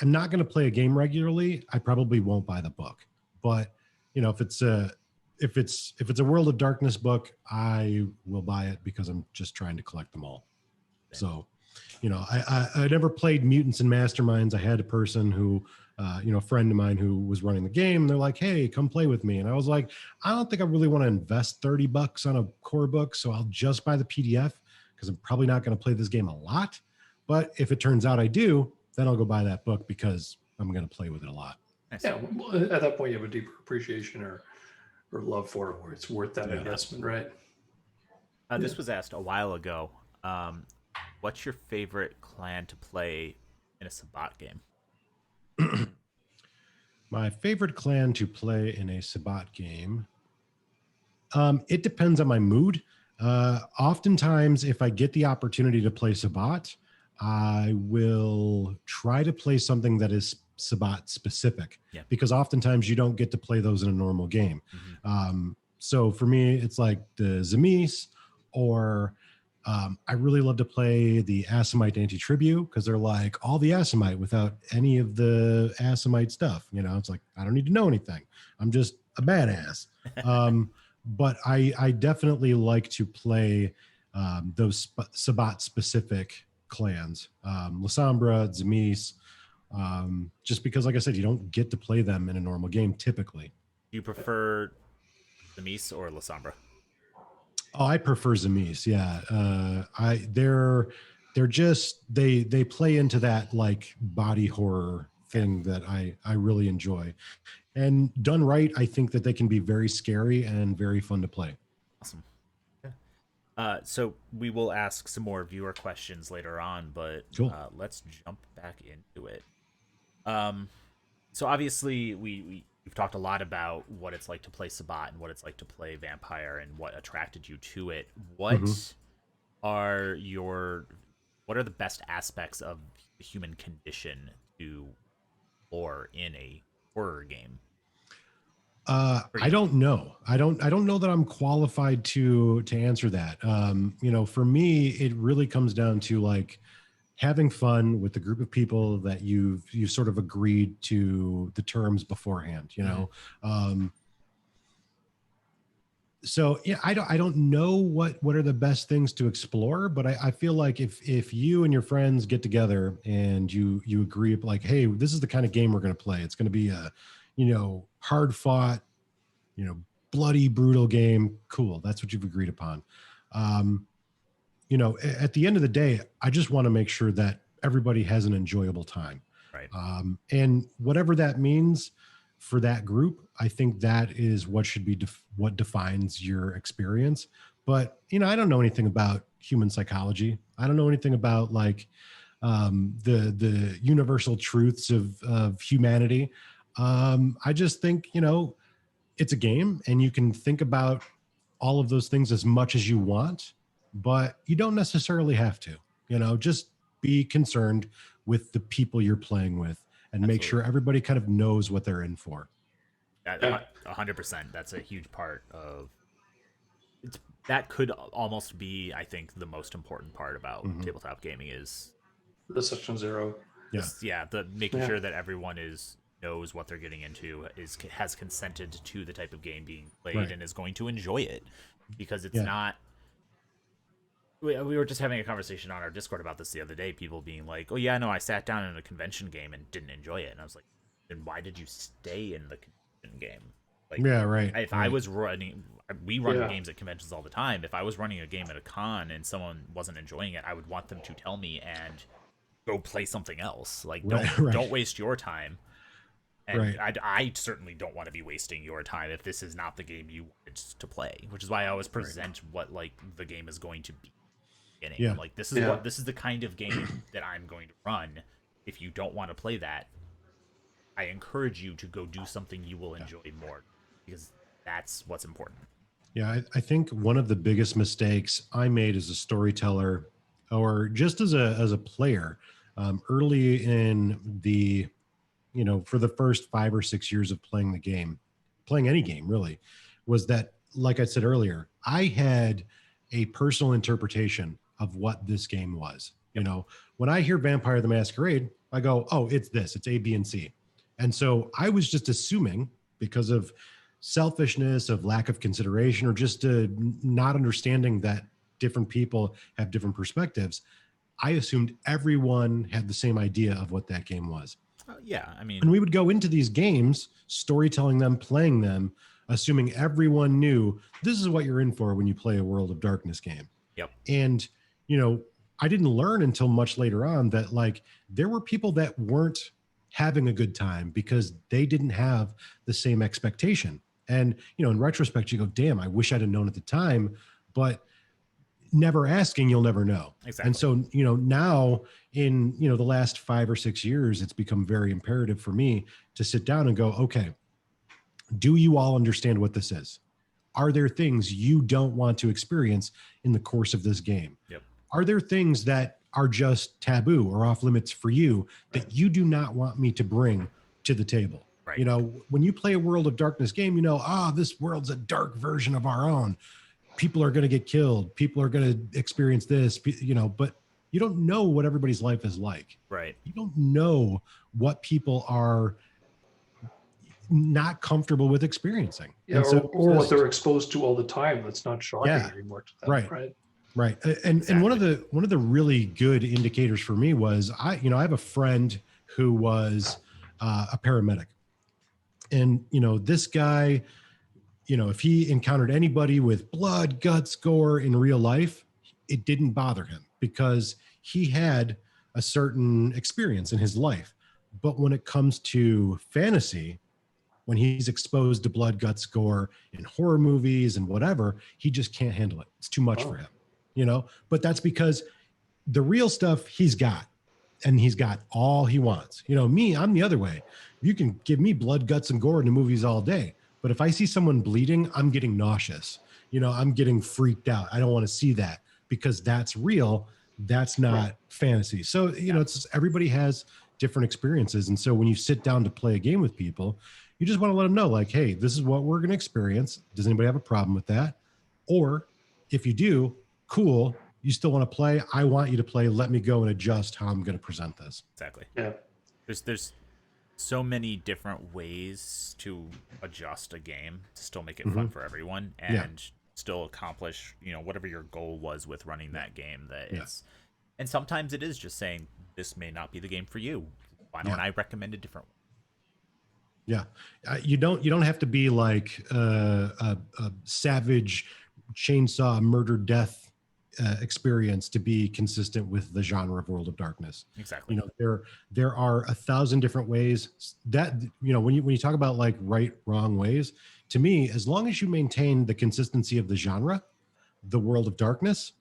am not going to play a game regularly, I probably won't buy the book. But if it's a World of Darkness book, I will buy it because I'm just trying to collect them all. So, I never played Mutants and Masterminds. I had a person who, a friend of mine who was running the game. They're like, hey, come play with me. And I was like, I don't think I really want to invest $30 on a core book. So I'll just buy the PDF because I'm probably not going to play this game a lot. But if it turns out I do, then I'll go buy that book because I'm going to play with it a lot. Nice. Yeah, well, at that point you have a deeper appreciation or love for it where it's worth that investment, right? This was asked a while ago. What's your favorite clan to play in a Sabbat game? My favorite clan to play in a Sabbat game. It depends on my mood. Oftentimes, if I get the opportunity to play Sabbat, I will try to play something that is Sabbat specific, because oftentimes you don't get to play those in a normal game. So for me, it's like the Zemis, or I really love to play the Assamite Anti-Tribute, because they're like all the Assamite without any of the Assamite stuff. You know, it's like, I don't need to know anything. I'm just a badass. But I definitely like to play those Sabbat specific clans, Lasombra, Zemis, just because, like I said, you don't get to play them in a normal game typically. Do you prefer Zemis or Lasombra? Oh, I prefer Zemis. Yeah, they're just they play into that like body horror thing that I really enjoy, and done right, I think that they can be very scary and very fun to play. Awesome. So we will ask some more viewer questions later on, but Cool. Let's jump back into it. So obviously we've talked a lot about what it's like to play Sabbat and what it's like to play Vampire and what attracted you to it. What are the best aspects of the human condition to explore in a horror game? I don't know. I don't know that I'm qualified to answer that. You know, for me, it really comes down to like having fun with the group of people that you've sort of agreed to the terms beforehand, you know? So yeah, I don't know what are the best things to explore, but I feel like if you and your friends get together and you agree like, hey, this is the kind of game we're going to play. It's going to be a, you know, hard fought, you know, bloody, brutal game. Cool. That's what you've agreed upon. You know, at the end of the day, I just want to make sure that everybody has an enjoyable time. Right. And whatever that means for that group, I think that is what should be what defines your experience. But, you know, I don't know anything about human psychology. I don't know anything about like the universal truths of humanity. I just think, you know, it's a game and you can think about all of those things as much as you want, but you don't necessarily have to, you know, just be concerned with the people you're playing with and make sure everybody kind of knows what they're in for. 100%. That's a huge part of it. That could almost be, I think, the most important part about tabletop gaming is the Section 0. The making sure that everyone knows what they're getting into, has consented to the type of game being played, and is going to enjoy it, because it's not. We were just having a conversation on our Discord about this the other day. People being like, "Oh yeah, no, I sat down in a convention game and didn't enjoy it," and I was like, "Then why did you stay in the convention game?" Like, If I was running, we run games at conventions all the time. If I was running a game at a con and someone wasn't enjoying it, I would want them to tell me and go play something else. Like, don't waste your time. And I certainly don't want to be wasting your time if this is not the game you wanted to play, which is why I always present what like the game is going to be. Like, this is the kind of game that I'm going to run. If you don't want to play that, I encourage you to go do something you will enjoy more, because that's what's important. Yeah, I think one of the biggest mistakes I made as a storyteller, or just as a player, early in the, you know, for the first 5 or 6 years of playing the game, playing any game really, was that, like I said earlier, I had a personal interpretation of what this game was. You know, when I hear Vampire the Masquerade, I go, oh, it's this, it's A, B, and C. And so I was just assuming, because of selfishness, of lack of consideration, or just not understanding that different people have different perspectives, I assumed everyone had the same idea of what that game was. I mean, and we would go into these games, storytelling them, playing them, assuming everyone knew this is what you're in for when you play a World of Darkness game. Yep. And I didn't learn until much later on that like there were people that weren't having a good time because they didn't have the same expectation. And, in retrospect, you go, damn, I wish I'd have known at the time, but never asking, you'll never know. Exactly. And so, now in, the last 5 or 6 years, it's become very imperative for me to sit down and go, okay, do you all understand what this is? Are there things you don't want to experience in the course of this game? Yep. Are there things that are just taboo or off limits for you that you do not want me to bring to the table? Right. When you play a World of Darkness game, this world's a dark version of our own. People are going to get killed. People are going to experience this, but you don't know what everybody's life is like. Right. You don't know what people are not comfortable with experiencing. Yeah, or what they're exposed to all the time. That's not shocking anymore to them. Right. And exactly. And one of the really good indicators for me was I have a friend who was a paramedic. And, this guy, if he encountered anybody with blood, guts, gore in real life, it didn't bother him because he had a certain experience in his life. But when it comes to fantasy, when he's exposed to blood, guts, gore in horror movies and whatever, he just can't handle it. It's too much for him, but that's because the real stuff he's got, and he's got all he wants. Me, I'm the other way. You can give me blood, guts, and gore in the movies all day. But if I see someone bleeding, I'm getting nauseous. I'm getting freaked out. I don't want to see that because that's real. That's not fantasy. So, it's just, everybody has different experiences. And so when you sit down to play a game with people, you just want to let them know like, hey, this is what we're going to experience. Does anybody have a problem with that? Or if you do, cool. You still want to play? I want you to play. Let me go and adjust how I'm going to present this. Exactly. Yeah. There's so many different ways to adjust a game to still make it fun for everyone and still accomplish, whatever your goal was with running that game. And sometimes it is just saying this may not be the game for you. Why don't I recommend a different one? Yeah. You don't have to be like a savage chainsaw murder death experience to be consistent with the genre of World of Darkness. Exactly. There are 1,000 different ways that, when you talk about like right, wrong ways, to me, as long as you maintain the consistency of the genre, the World of Darkness,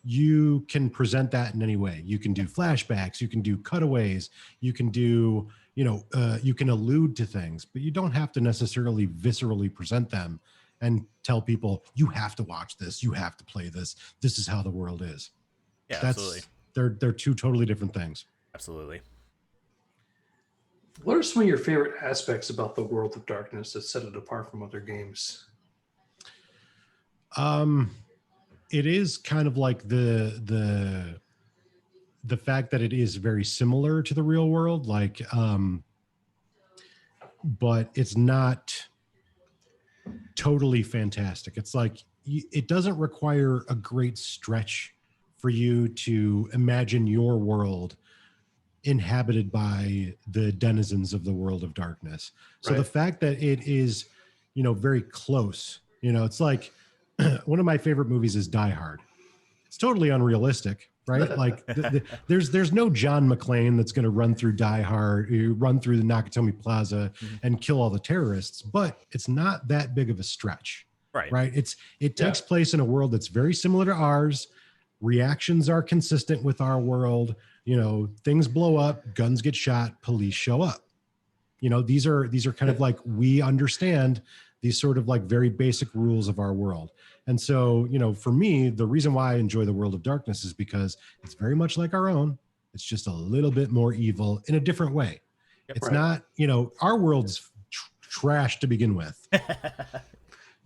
you can present that in any way. You can do flashbacks, you can do cutaways, you can do, you can allude to things, but you don't have to necessarily viscerally present them and tell people, you have to watch this, you have to play this. This is how the world is. Yeah, absolutely. They're two totally different things. Absolutely. What are some of your favorite aspects about the World of Darkness that set it apart from other games? It is kind of like the fact that it is very similar to the real world, like, but it's not totally fantastic. It's like it doesn't require a great stretch for you to imagine your world inhabited by the denizens of the World of Darkness. So the fact that it is, very close, it's like one of my favorite movies is Die Hard. It's totally unrealistic, right? Like there's no John McClane that's going to run through Die Hard, run through the Nakatomi Plaza and kill all the terrorists, but it's not that big of a stretch, right? It takes place in a world that's very similar to ours. Reactions are consistent with our world. Things blow up, guns get shot, police show up. These are kind of like, we understand these sort of like very basic rules of our world. And so, for me, the reason why I enjoy the World of Darkness is because it's very much like our own. It's just a little bit more evil in a different way. It's not, our world's trash to begin with.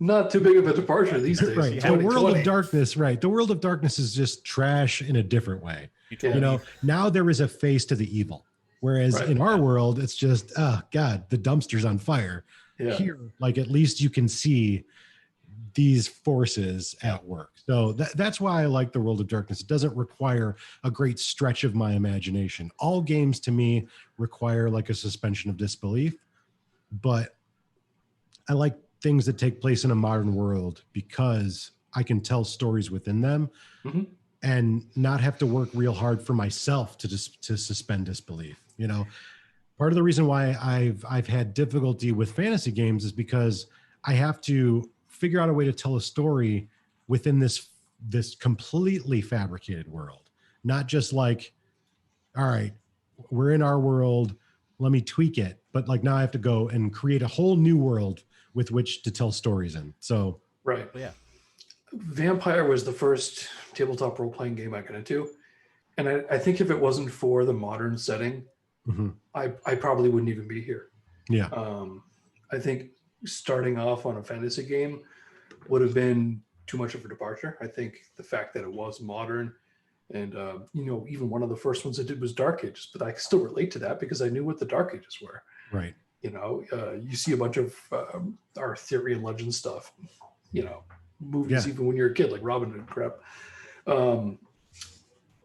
Not too big of a departure these days. Right. The World of Darkness, right. The World of Darkness is just trash in a different way. Now there is a face to the evil. Whereas in our world, it's just, oh God, the dumpster's on fire. Yeah. Here, like, at least you can see these forces at work. So that's why I like the World of Darkness. It doesn't require a great stretch of my imagination. All games to me require like a suspension of disbelief, but I like things that take place in a modern world because I can tell stories within them and not have to work real hard for myself to suspend disbelief. Part of the reason why I've had difficulty with fantasy games is because I have to figure out a way to tell a story within this completely fabricated world, not just like, all right, we're in our world, let me tweak it, but like now I have to go and create a whole new world with which to tell stories in. So right. Yeah. Vampire was the first tabletop role-playing game I got into. And I think if it wasn't for the modern setting, I probably wouldn't even be here. Yeah. I think starting off on a fantasy game would have been too much of a departure. I think the fact that it was modern and, even one of the first ones I did was Dark Ages, but I still relate to that because I knew what the Dark Ages were. Right. You see a bunch of Arthurian legend stuff, movies, even when you're a kid, like Robin Hood crap.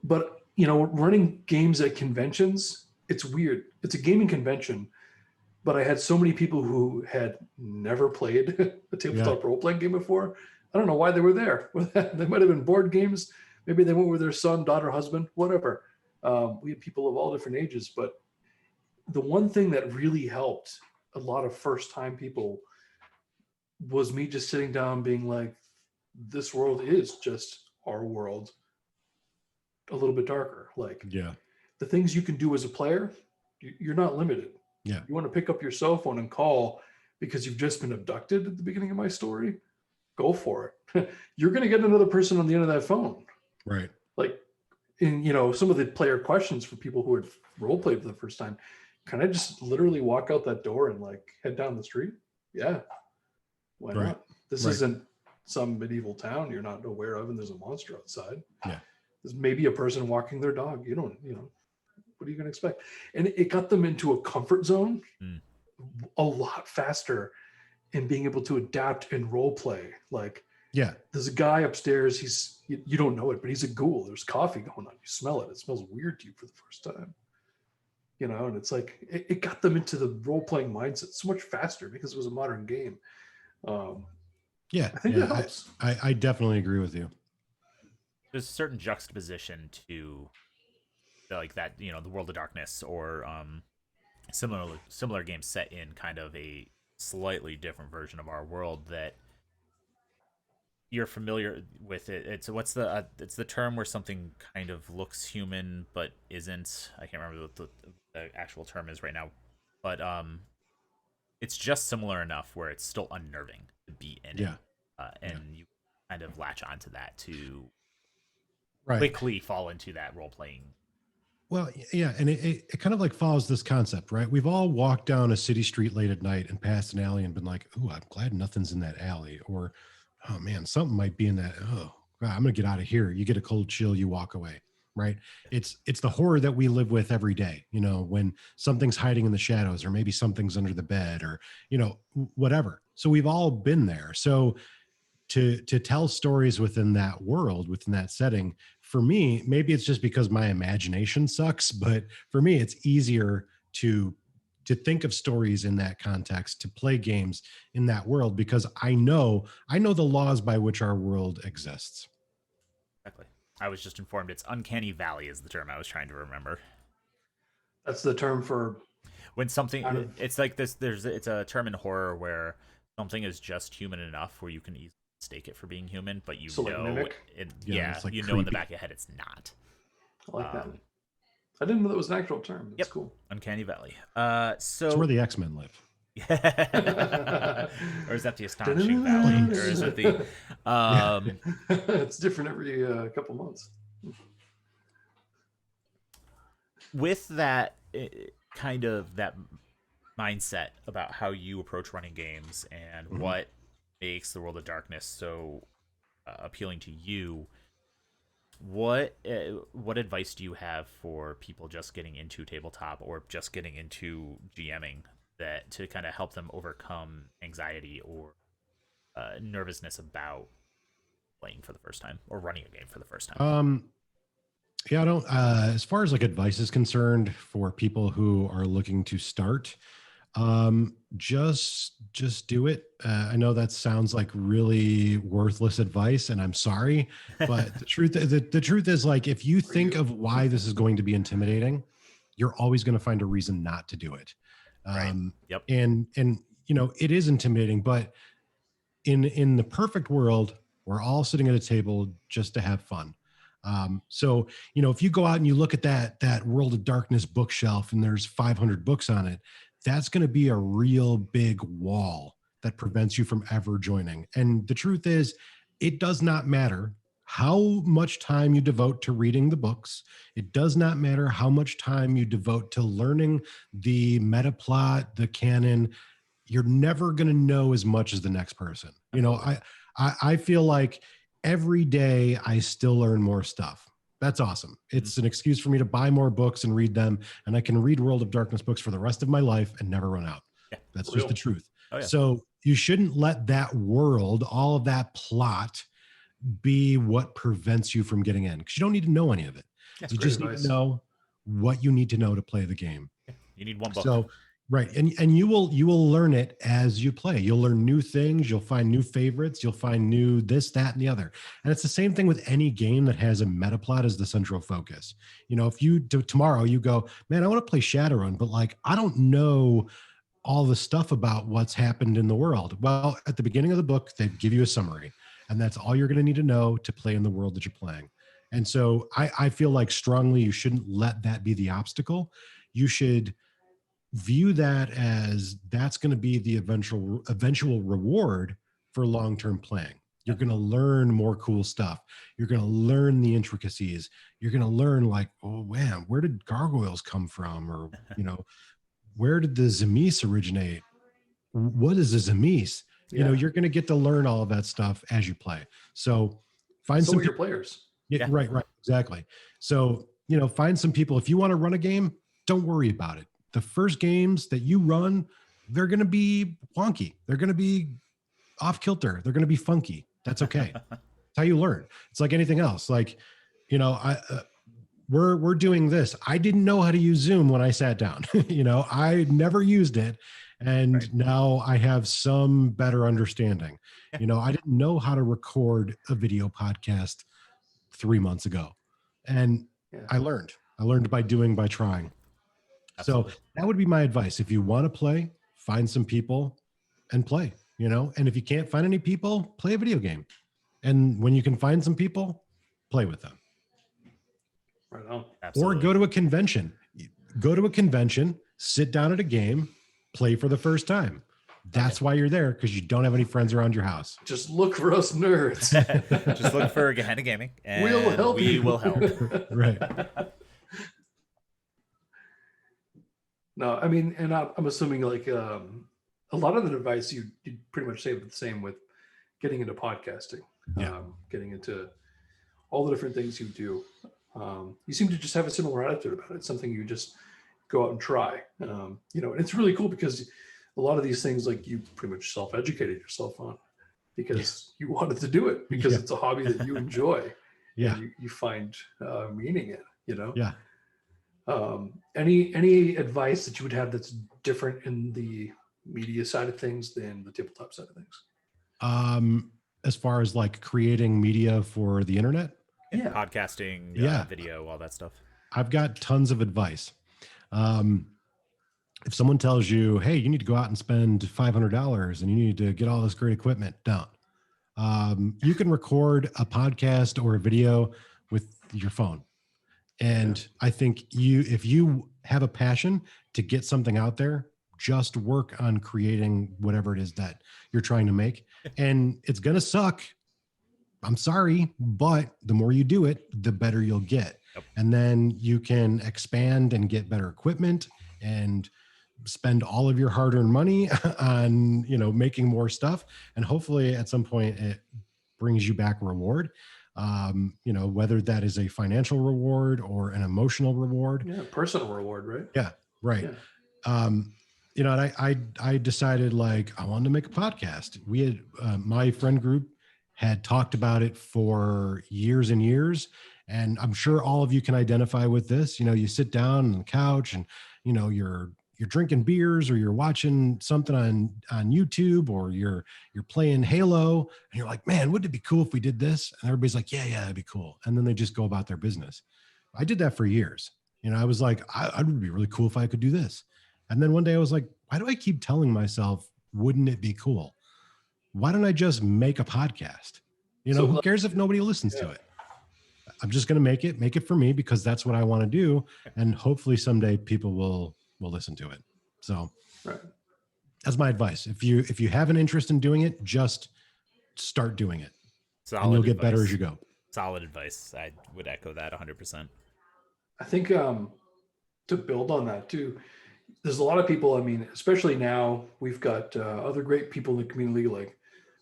But, running games at conventions, it's weird. It's a gaming convention, but I had so many people who had never played a tabletop role-playing game before. I don't know why they were there. They might have been board games. Maybe they went with their son, daughter, husband, whatever. We had people of all different ages, but the one thing that really helped a lot of first-time people was me just sitting down being like, this world is just our world, a little bit darker. Like, the things you can do as a player, you're not limited. Yeah. You want to pick up your cell phone and call because you've just been abducted at the beginning of my story? Go for it. You're going to get another person on the end of that phone. Right. Like, in, some of the player questions for people who had role played for the first time, can I just literally walk out that door and like head down the street? Yeah. Why not? This isn't some medieval town you're not aware of and there's a monster outside. Yeah. There's maybe a person walking their dog. You don't, what are you going to expect? And it got them into a comfort zone a lot faster in being able to adapt and role play. Like, there's a guy upstairs. You don't know it, but he's a ghoul. There's coffee going on. You smell it. It smells weird to you for the first time. And it's like, it got them into the role-playing mindset so much faster because it was a modern game. I think that helps. I definitely agree with you. There's a certain juxtaposition to like that, the World of Darkness or similar games set in kind of a slightly different version of our world that you're familiar with. It's it's the term where something kind of looks human but isn't. I can't remember what the actual term is right now, but it's just similar enough where it's still unnerving to be in it, and you kind of latch onto that to quickly fall into that role playing. Well, yeah, and it kind of like follows this concept, right? We've all walked down a city street late at night and passed an alley and been like, "Ooh, I'm glad nothing's in that alley," or, "Oh man, something might be in that. Oh, God, I'm gonna get out of here." You get a cold chill, you walk away, right? It's the horror that we live with every day. When something's hiding in the shadows, or maybe something's under the bed, or whatever. So we've all been there. So to tell stories within that world, within that setting, for me, maybe it's just because my imagination sucks, but for me, it's easier to think of stories in that context, to play games in that world, because I know the laws by which our world exists. Exactly. I was just informed it's uncanny valley is the term I was trying to remember. That's the term for when something, it's like this, it's a term in horror where something is just human enough where you can easily mistake it for being human, but you like mimic? It's like in the back of your head it's not. I like that. I didn't know that was an actual term. That's cool. Uncanny Valley. So it's where the X-Men live. Or is that the Astonishing Valley? Or is it the it's different every couple months. With that kind of that mindset about how you approach running games and what makes the World of Darkness so appealing to you, what advice do you have for people just getting into tabletop or just getting into GMing that to kind of help them overcome anxiety or nervousness about playing for the first time or running a game for the first time? I don't as far as like advice is concerned for people who are looking to start, Just do it. I know that sounds like really worthless advice, and I'm sorry, but the truth is, like, if you think of why this is going to be intimidating, you're always going to find a reason not to do it. Right. Yep. And it is intimidating, but in the perfect world, we're all sitting at a table just to have fun. So, if you go out and you look at that World of Darkness bookshelf and there's 500 books on it, that's going to be a real big wall that prevents you from ever joining. And the truth is, it does not matter how much time you devote to reading the books. It does not matter how much time you devote to learning the meta plot, the canon. You're never going to know as much as the next person. I feel like every day I still learn more stuff. That's awesome. It's an excuse for me to buy more books and read them. And I can read World of Darkness books for the rest of my life and never run out. Yeah, that's just the truth. Oh, yeah. So you shouldn't let that world, all of that plot, be what prevents you from getting in, because you don't need to know any of it. That's you just need to know what you need to know to play the game. Yeah, you need one book. So, right. And you will learn it as you play. You'll learn new things. You'll find new favorites. You'll find new this, that, and the other. And it's the same thing with any game that has a meta plot as the central focus. If you do tomorrow, you go, man, I want to play Shadowrun, but like, I don't know all the stuff about what's happened in the world. Well, at the beginning of the book, they give you a summary, and that's all you're going to need to know to play in the world that you're playing. And so I feel like strongly you shouldn't let that be the obstacle. You should view that as that's going to be the eventual reward for long-term playing. You're going to learn more cool stuff. You're going to learn the intricacies. You're going to learn, like, oh man, where did gargoyles come from? Or, where did the Zemis originate? What is a Zemis? Yeah. You're going to get to learn all of that stuff as you play. So find some your players. Yeah, right, exactly. So, find some people. If you want to run a game, don't worry about it. The first games that you run, they're going to be wonky. They're going to be off kilter. They're going to be funky. That's okay. That's how you learn. It's like anything else. Like, we're doing this. I didn't know how to use Zoom when I sat down. I never used it. And now I have some better understanding. I didn't know how to record a video podcast 3 months ago. And I learned by trying. Absolutely. So that would be my advice. If you want to play, find some people and play, and if you can't find any people, play a video game. And when you can find some people, play with them. Right on. Or go to a convention. Go to a convention, sit down at a game, play for the first time. That's why you're there, because you don't have any friends around your house. Just look for us nerds. Just look for Gehenna Gaming, and we'll help we will help. Right. No, I mean, and I'm assuming like a lot of the advice you pretty much say the same with getting into podcasting, getting into all the different things you do. You seem to just have a similar attitude about it. It's something you just go out and try. And it's really cool because a lot of these things, like, you pretty much self-educated yourself on because you wanted to do it because it's a hobby that you enjoy. Yeah. You find meaning in, Yeah. Any advice that you would have that's different in the media side of things than the tabletop side of things? As far as like creating media for the internet? Yeah. Podcasting, video, all that stuff. I've got tons of advice. If someone tells you, hey, you need to go out and spend $500 and you need to get all this great equipment, don't. You can record a podcast or a video with your phone. And I think if you have a passion to get something out there, just work on creating whatever it is that you're trying to make. And it's going to suck. I'm sorry, but the more you do it, the better you'll get. Yep. And then you can expand and get better equipment and spend all of your hard-earned money on, making more stuff. And hopefully at some point it brings you back a reward. Whether that is a financial reward or an emotional reward. Yeah, personal reward, right? Yeah, right. Yeah. And I decided, like, I wanted to make a podcast. We had my friend group had talked about it for years and years. And I'm sure all of you can identify with this. You sit down on the couch and, you're you're drinking beers or you're watching something on YouTube or you're playing Halo and you're like, man, wouldn't it be cool if we did this? And everybody's like, yeah, that'd be cool. And then they just go about their business. I did that for years. I was like, it would be really cool if I could do this. And then one day I was like, why do I keep telling myself, wouldn't it be cool? Why don't I just make a podcast? Who cares if nobody listens to it? I'm just going to make it for me because that's what I want to do. And hopefully someday people will listen to it. So that's my advice. If you have an interest in doing it, just start doing it. Solid and you'll get advice. better as you go. Solid advice. I would echo that 100%. I think to build on that too, there's a lot of people, I mean, especially now, we've got other great people in the community like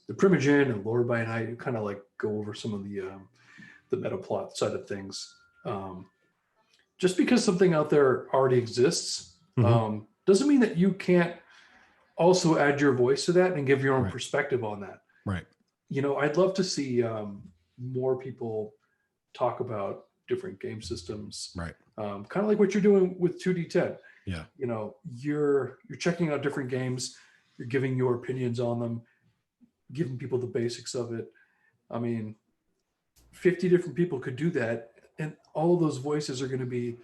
the Primogen and Lord by Night who kind of like go over some of the meta plot side of things. Just because something out there already exists doesn't mean that you can't also add your voice to that and give your own perspective on that. Right. I'd love to see more people talk about different game systems. Right. Kind of like what you're doing with 2D10. Yeah. You're checking out different games, you're giving your opinions on them, giving people the basics of it. I mean, 50 different people could do that, and all of those voices are going to be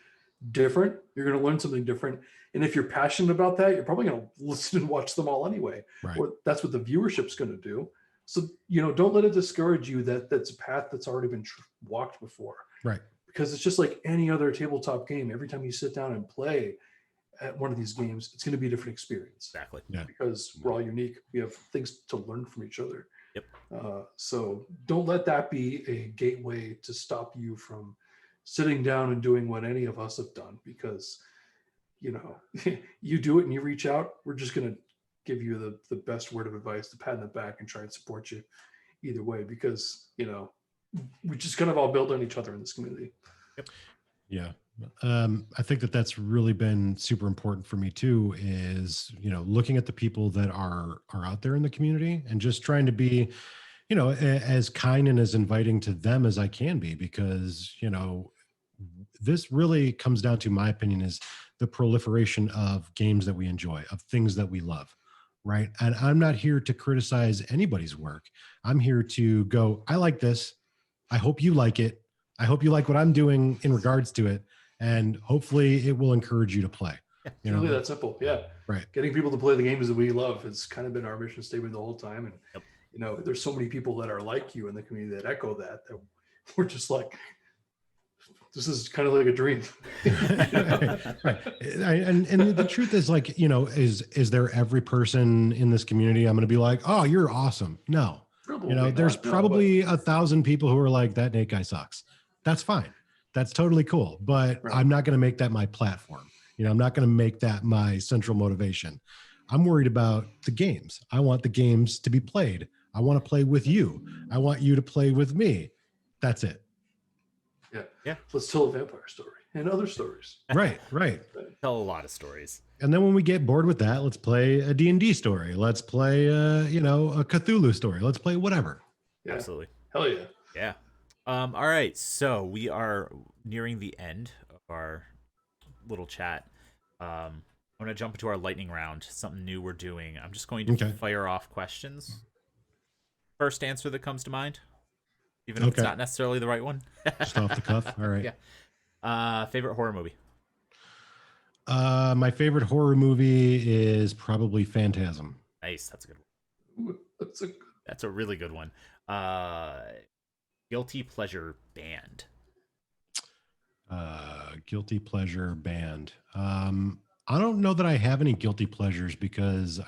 different. You're going to learn something different. And if you're passionate about that, you're probably going to listen and watch them all anyway. Right. Or that's what the viewership's going to do. So, don't let it discourage you that that's a path that's already been walked before. Right. Because it's just like any other tabletop game. Every time you sit down and play at one of these games, it's going to be a different experience. Exactly. Yeah. Because we're all unique. We have things to learn from each other. Yep. So don't let that be a gateway to stop you from sitting down and doing what any of us have done. Because, you do it and you reach out, we're just going to give you the best word of advice, the pat in the back, and try and support you either way. Because, we just kind of all build on each other in this community. Yep. Yeah. I think that's really been super important for me too, is, looking at the people that are out there in the community and just trying to be, as kind and as inviting to them as I can be, because, this really comes down to, my opinion, is the proliferation of games that we enjoy, of things that we love. Right. And I'm not here to criticize anybody's work. I'm here to go, I like this. I hope you like it. I hope you like what I'm doing in regards to it. And hopefully it will encourage you to play. It's really that simple. Yeah. Right. Getting people to play the games that we love has kind of been our mission statement the whole time. And, there's so many people that are like you in the community that echo that we're just like, this is kind of like a dream. Right. And the truth is, like, is there every person in this community I'm going to be like, oh, you're awesome? No. There's probably 1,000 people who are like, that Nate guy sucks. That's fine. That's totally cool. But I'm not going to make that my platform. I'm not going to make that my central motivation. I'm worried about the games. I want the games to be played. I want to play with you. I want you to play with me. That's it. Yeah. Let's tell a vampire story and other stories. Right. Tell a lot of stories. And then when we get bored with that, let's play a D&D story. Let's play, a Cthulhu story. Let's play whatever. Yeah. Absolutely. Hell yeah. Yeah. All right. So we are nearing the end of our little chat. I'm going to jump into our lightning round, something new we're doing. I'm just going to fire off questions. First answer that comes to mind, even if it's not necessarily the right one. Just off the cuff. All right. Yeah. Favorite horror movie? My favorite horror movie is probably Phantasm. Nice. That's a good one. Ooh, that's a really good one. Guilty pleasure band. Guilty pleasure band. I don't know that I have any guilty pleasures because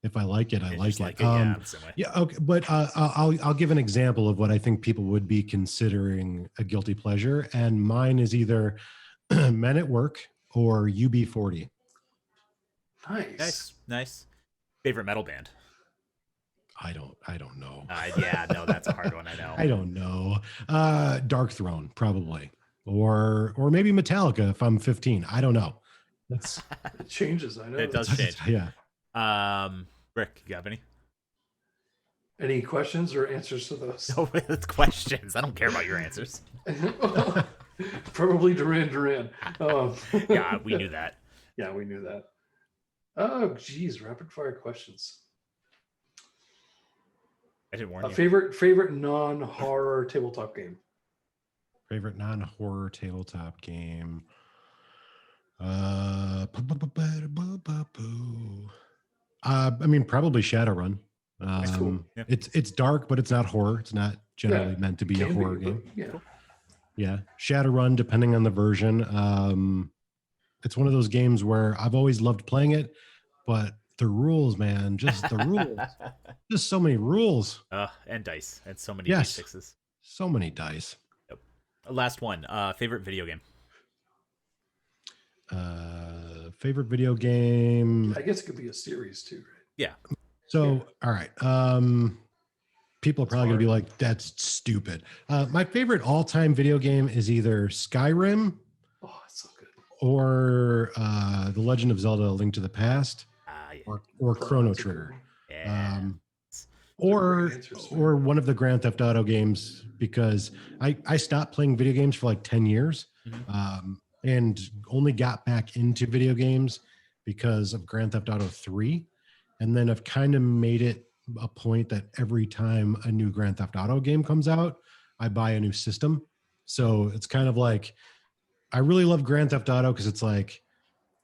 if I like it, I like it. Yeah. Okay. But I'll give an example of what I think people would be considering a guilty pleasure, and mine is either Men at Work or UB40. Nice. Favorite metal band? I don't know. No, that's a hard one. I know. I don't know. Dark Throne, probably, or maybe Metallica if I'm 15. I don't know. It changes. I know it does change. Yeah. Rick, you have any questions or answers to those? No, it's questions. I don't care about your answers. Probably Duran. Yeah, we knew that. Yeah, we knew that. Oh, geez, rapid fire questions. I didn't warn A you. favorite non-horror tabletop game. Favorite non-horror tabletop game. I mean, probably Shadowrun. That's cool. Yeah. It's dark, but it's not horror. It's not generally meant to be a horror game. Yeah. Cool. Yeah, Shadowrun, depending on the version. It's one of those games where I've always loved playing it, but the rules, man, just the rules. Just so many rules. And dice, and so many Yes. D6s. So many dice. Yep. Last one. Favorite video game. Favorite video game. I guess it could be a series too, right? Yeah. So, all right. People are probably going to be like, that's stupid. My favorite all-time video game is either Skyrim Oh, it's so good. or The Legend of Zelda: A Link to the Past Yeah. or Chrono Trigger. Yeah. Or Answers, man. or one of the Grand Theft Auto games, because I stopped playing video games for like 10 years and only got back into video games because of Grand Theft Auto 3. And then I've kind of made it a point that every time a new Grand Theft Auto game comes out, I buy a new system. So it's kind of like, I really love Grand Theft Auto because it's like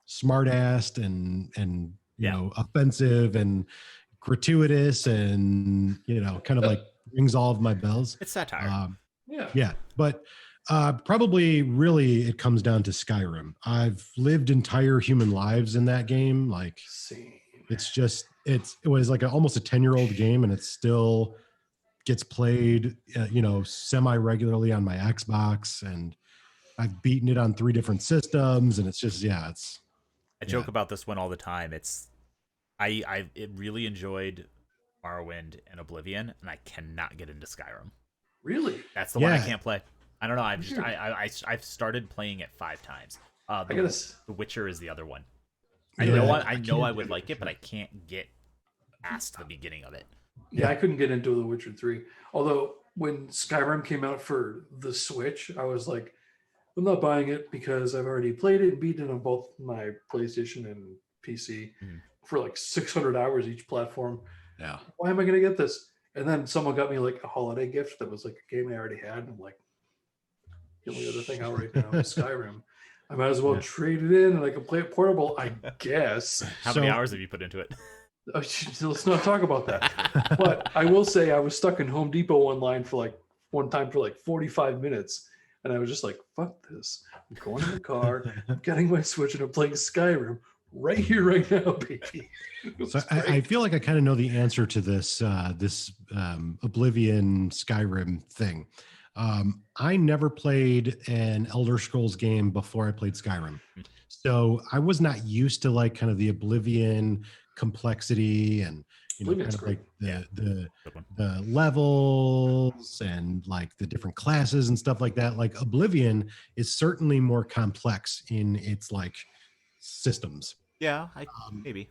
smart-assed and you know, offensive and gratuitous and, you know, kind of like rings all of my bells. It's satire. Yeah, but probably really it comes down to Skyrim. I've lived entire human lives in that game. Like Same. it's just it was like almost a 10-year-old game, and it still gets played, you know, semi-regularly on my Xbox, and I've beaten it on 3 different systems, and it's just it's. I joke about this one all the time. I really enjoyed Morrowind and Oblivion, and I cannot get into Skyrim. Really? That's the one I can't play. I don't know. I've started playing it 5 times. The Witcher is the other one. I know I would like it, but I can't get past the beginning of it. Yeah, I couldn't get into The Witcher 3. Although when Skyrim came out for the Switch, I was like, I'm not buying it because I've already played it and beaten it on both my PlayStation and PC for like 600 hours each platform. Yeah. Why am I going to get this? And then someone got me like a holiday gift that was like a game I already had. And I'm like, the only other thing out right now is Skyrim. I might as well trade it in and I can play it portable, I guess. How many hours have you put into it? Let's not talk about that. But I will say I was stuck in Home Depot one time for like 45 minutes. And I was just like, fuck this. I'm going in the car, I'm getting my Switch, and I'm playing Skyrim right here, right now, baby. So I feel like I kind of know the answer to this Oblivion Skyrim thing. I never played an Elder Scrolls game before I played Skyrim. So I was not used to like kind of the Oblivion complexity and, you know, kind of like the levels and like the different classes and stuff like that. Like Oblivion is certainly more complex in its like systems. Yeah, maybe.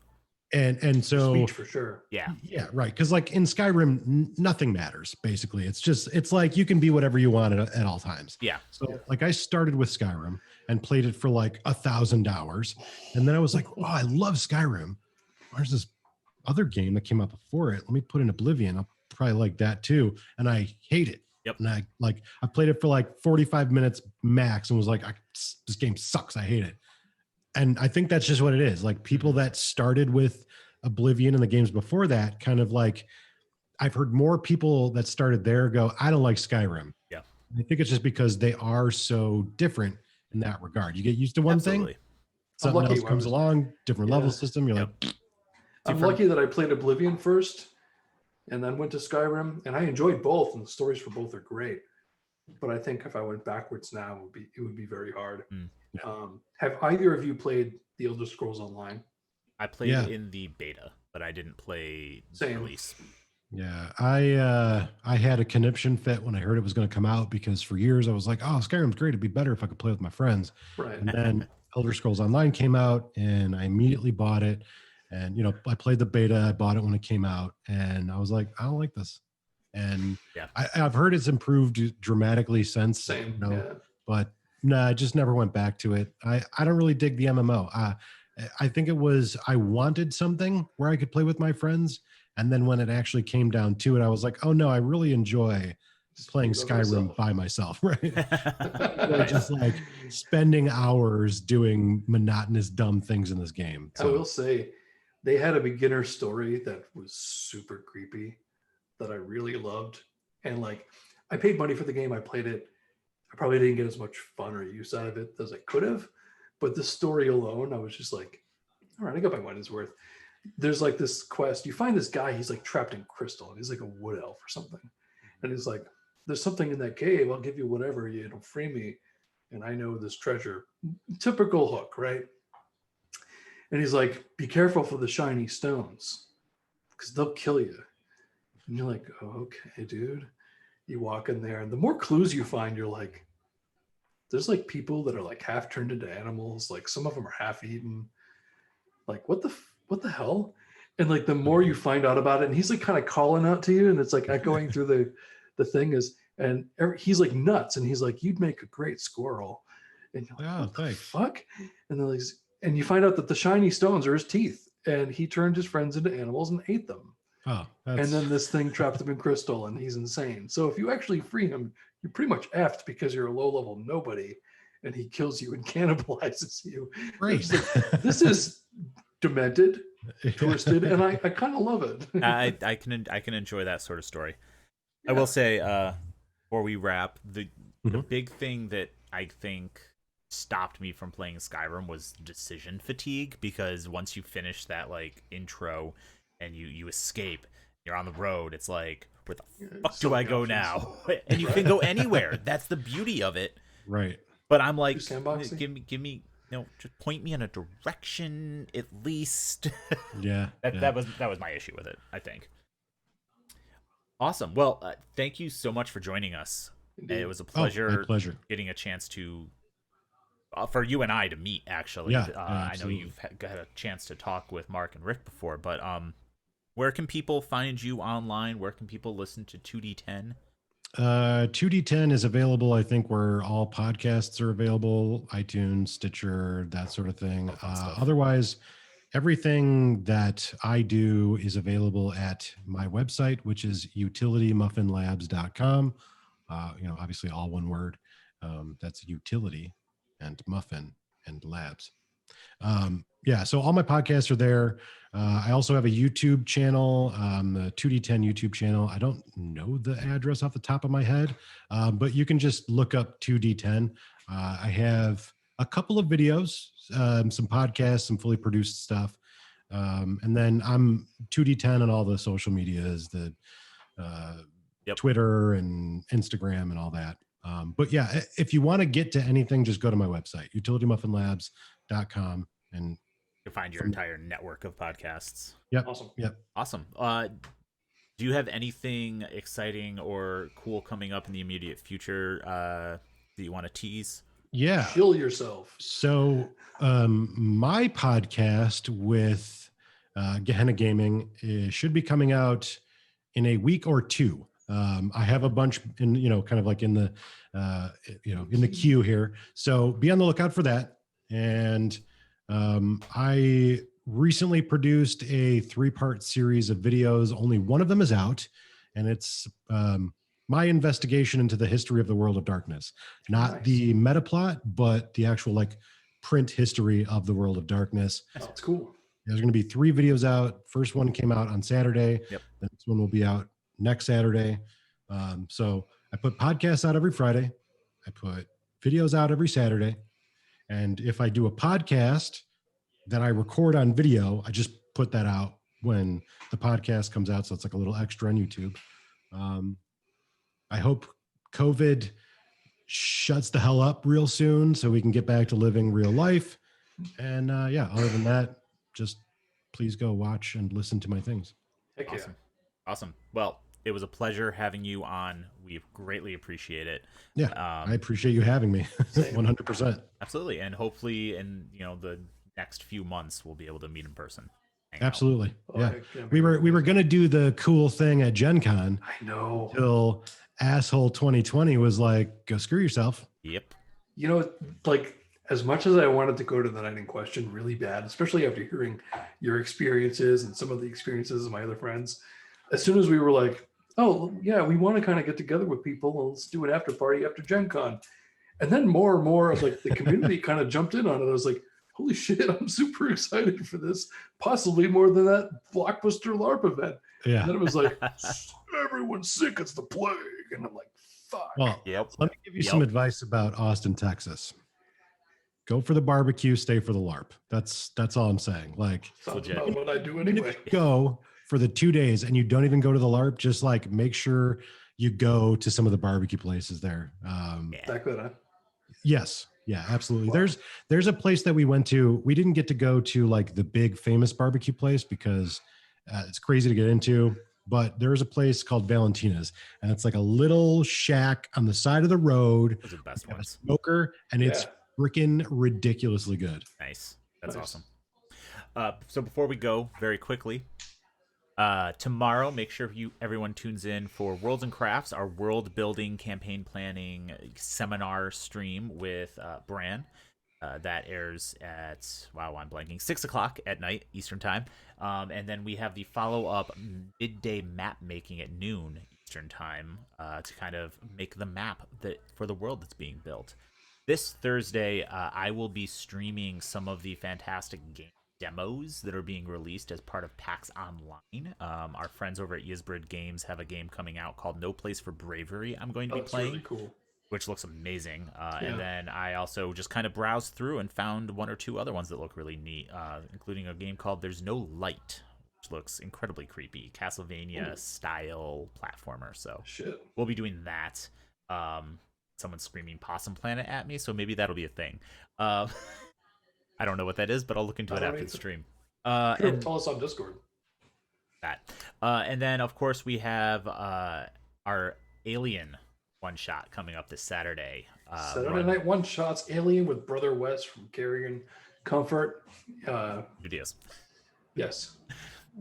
And so Speech for sure. Yeah, right. Because like in Skyrim, nothing matters. Basically, it's like you can be whatever you want at all times. Yeah. So like I started with Skyrim and played it for like 1,000 hours, and then I was like, oh, I love Skyrim. There's this other game that came out before it. Let me put in Oblivion. I'll probably like that too. And I hate it. Yep. And I played it for like 45 minutes max and was like, this game sucks. I hate it. And I think that's just what it is. Like people that started with Oblivion and the games before that, kind of like, I've heard more people that started there go, I don't like Skyrim. Yeah. I think it's just because they are so different in that regard. You get used to one thing, something else comes along, different level system. You're like, I'm lucky that I played Oblivion first and then went to Skyrim, and I enjoyed both, and the stories for both are great. But I think if I went backwards now, it would be very hard. Have either of you played the Elder Scrolls Online? I played in the beta, but I didn't play the release. Yeah, I had a conniption fit when I heard it was going to come out, because for years I was like, oh, Skyrim's great. It'd be better if I could play with my friends. Right. And then Elder Scrolls Online came out, and I immediately bought it. And, you know, I played the beta, I bought it when it came out, and I was like, I don't like this. And I've heard it's improved dramatically since, but no, I just never went back to it. I don't really dig the MMO. I think it was, I wanted something where I could play with my friends. And then when it actually came down to it, I was like, oh no, I really enjoy playing Skyrim by myself, right? Really just like spending hours doing monotonous, dumb things in this game. So. I will say they had a beginner story that was super creepy that I really loved. And like, I paid money for the game. I played it. I probably didn't get as much fun or use out of it as I could have. But the story alone, I was just like, all right, I got my money's worth. There's like this quest. You find this guy, he's like trapped in crystal. And he's like a wood elf or something. And he's like, there's something in that cave. I'll give you whatever. It'll free me. And I know this treasure. Typical hook, right? And he's like, be careful for the shiny stones because they'll kill you. And you're like, oh, okay, dude. You walk in there, and the more clues you find, you're like, there's like people that are like half turned into animals. Like some of them are half eaten. Like, what the hell? And like the more you find out about it, and he's like kind of calling out to you, and it's like echoing through the thing is, and he's like nuts, and he's like, you'd make a great squirrel. And you're like, what the fuck? And then and you find out that the shiny stones are his teeth, and he turned his friends into animals and ate them. Oh, and then this thing trapped him in crystal, and he's insane. So if you actually free him, you're pretty much effed because you're a low-level nobody, and he kills you and cannibalizes you. Right. Like, this is demented, twisted, and I kind of love it. I can enjoy that sort of story. Yeah. I will say, before we wrap, the big thing that I think stopped me from playing Skyrim was decision fatigue, because once you finish that like intro and you escape, you're on the road, it's like, where the fuck do I go now? And you can go anywhere. That's the beauty of it. Right. But I'm like, give me, just point me in a direction at least. Yeah. That was my issue with it, I think. Awesome. Well, thank you so much for joining us. Indeed. It was a pleasure. My pleasure. Getting a chance to, for you and I to meet, actually. Yeah, I know you've had a chance to talk with Mark and Rick before, but where can people find you online? Where can people listen to 2D10? 2D10 is available, I think, where all podcasts are available, iTunes, Stitcher, that sort of thing. Otherwise, everything that I do is available at my website, which is utilitymuffinlabs.com. Obviously all one word. That's utility and muffin and labs. So all my podcasts are there. I also have a YouTube channel, the 2D10 YouTube channel. I don't know the address off the top of my head, but you can just look up 2D10. I have a couple of videos, some podcasts, some fully produced stuff. And then I'm 2D10 on all the social medias, the Twitter and Instagram and all that. But yeah, if you want to get to anything, just go to my website, utilitymuffinlabs.com, and you'll find your entire network of podcasts. Yep. Awesome. Yep. Awesome. Do you have anything exciting or cool coming up in the immediate future that you want to tease? Yeah. Kill yourself. So my podcast with Gehenna Gaming should be coming out in a week or two. I have a bunch in, kind of like in the, in the queue here. So be on the lookout for that. And I recently produced a 3-part series of videos. Only one of them is out, and it's my investigation into the history of the world of darkness, not the meta plot, but the actual like print history of the world of darkness. That's cool. There's going to be 3 videos out. First one came out on Saturday. Yep. The next one will be out next Saturday. So I put podcasts out every Friday. I put videos out every Saturday. And if I do a podcast that I record on video, I just put that out when the podcast comes out. So it's like a little extra on YouTube. I hope COVID shuts the hell up real soon so we can get back to living real life. And other than that, just please go watch and listen to my things. Heck yeah. Awesome. Well, it was a pleasure having you on. We greatly appreciate it. Yeah, I appreciate you having me. 100%. Absolutely. And hopefully in the next few months, we'll be able to meet in person. Absolutely. Yeah. We were going to do the cool thing at Gen Con. I know. Till asshole 2020 was like, go screw yourself. Yep. Like as much as I wanted to go to the night in question really bad, especially after hearing your experiences and some of the experiences of my other friends, as soon as we were like, oh, yeah, we want to kind of get together with people, and let's do an after party after Gen Con. And then more and more of like the community kind of jumped in on it. I was like, holy shit, I'm super excited for this, possibly more than that blockbuster LARP event. Yeah. And then it was like, everyone's sick, it's the plague. And I'm like, fuck. Well, Yep. let me give you some advice about Austin, Texas. Go for the barbecue, stay for the LARP. That's all I'm saying. Like, Sounds about what I do anyway. Go for the 2 days and you don't even go to the LARP, just like make sure you go to some of the barbecue places there. That good, huh? Yes. Yeah, absolutely. Wow. There's a place that we went to. We didn't get to go to like the big famous barbecue place because it's crazy to get into, but there is a place called Valentina's, and it's like a little shack on the side of the road. Those are the best They have a ones. smoker, and it's freaking ridiculously good. Nice. That's Nice. awesome. So before we go, very quickly, tomorrow, make sure everyone tunes in for Worlds and Crafts, our world building campaign planning seminar stream with Bran. That airs at, I'm blanking, 6 o'clock at night Eastern time. And then we have the follow-up midday map making at noon Eastern time to kind of make the map for the world that's being built. This Thursday, I will be streaming some of the fantastic game demos that are being released as part of PAX Online. Our friends over at Yizbrid Games have a game coming out called No Place for Bravery I'm going to be playing. Really cool. Which looks amazing. And then I also just kind of browsed through and found one or two other ones that look really neat, including a game called There's No Light, which looks incredibly creepy. Castlevania-style platformer. So we'll be doing that. Someone's screaming Possum Planet at me, so maybe that'll be a thing. I don't know what that is, but I'll look into it after the stream. And tell us on Discord. And then, of course, we have our Alien one-shot coming up this Saturday. Saturday night one-shots, Alien with Brother Wes from Carrion Comfort. Studios. Yes.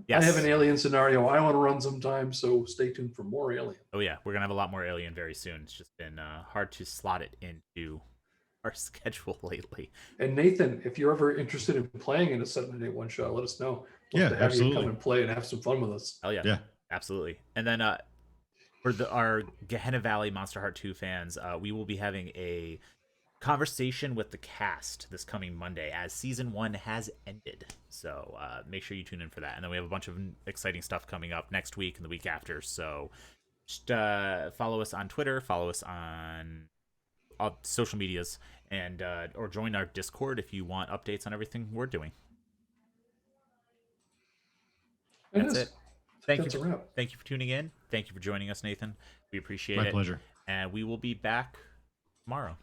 Yes. I have an Alien scenario I want to run sometime, so stay tuned for more Alien. Oh, yeah. We're going to have a lot more Alien very soon. It's just been hard to slot it into our schedule lately. And Nathan, if you're ever interested in playing in a Saturday night one-shot, let us know. Love to have absolutely. you come and play and have some fun with us. Oh, yeah. Yeah. Absolutely. And then for our Gehenna Valley Monster Heart 2 fans, we will be having a conversation with the cast this coming Monday as season 1 has ended. So make sure you tune in for that. And then we have a bunch of exciting stuff coming up next week and the week after. So just follow us on Twitter, follow us on all social medias, and or join our Discord if you want updates on everything we're doing. That's it. Thank you for tuning in. Thank you for joining us, Nathan. We appreciate it. My pleasure. And we will be back tomorrow.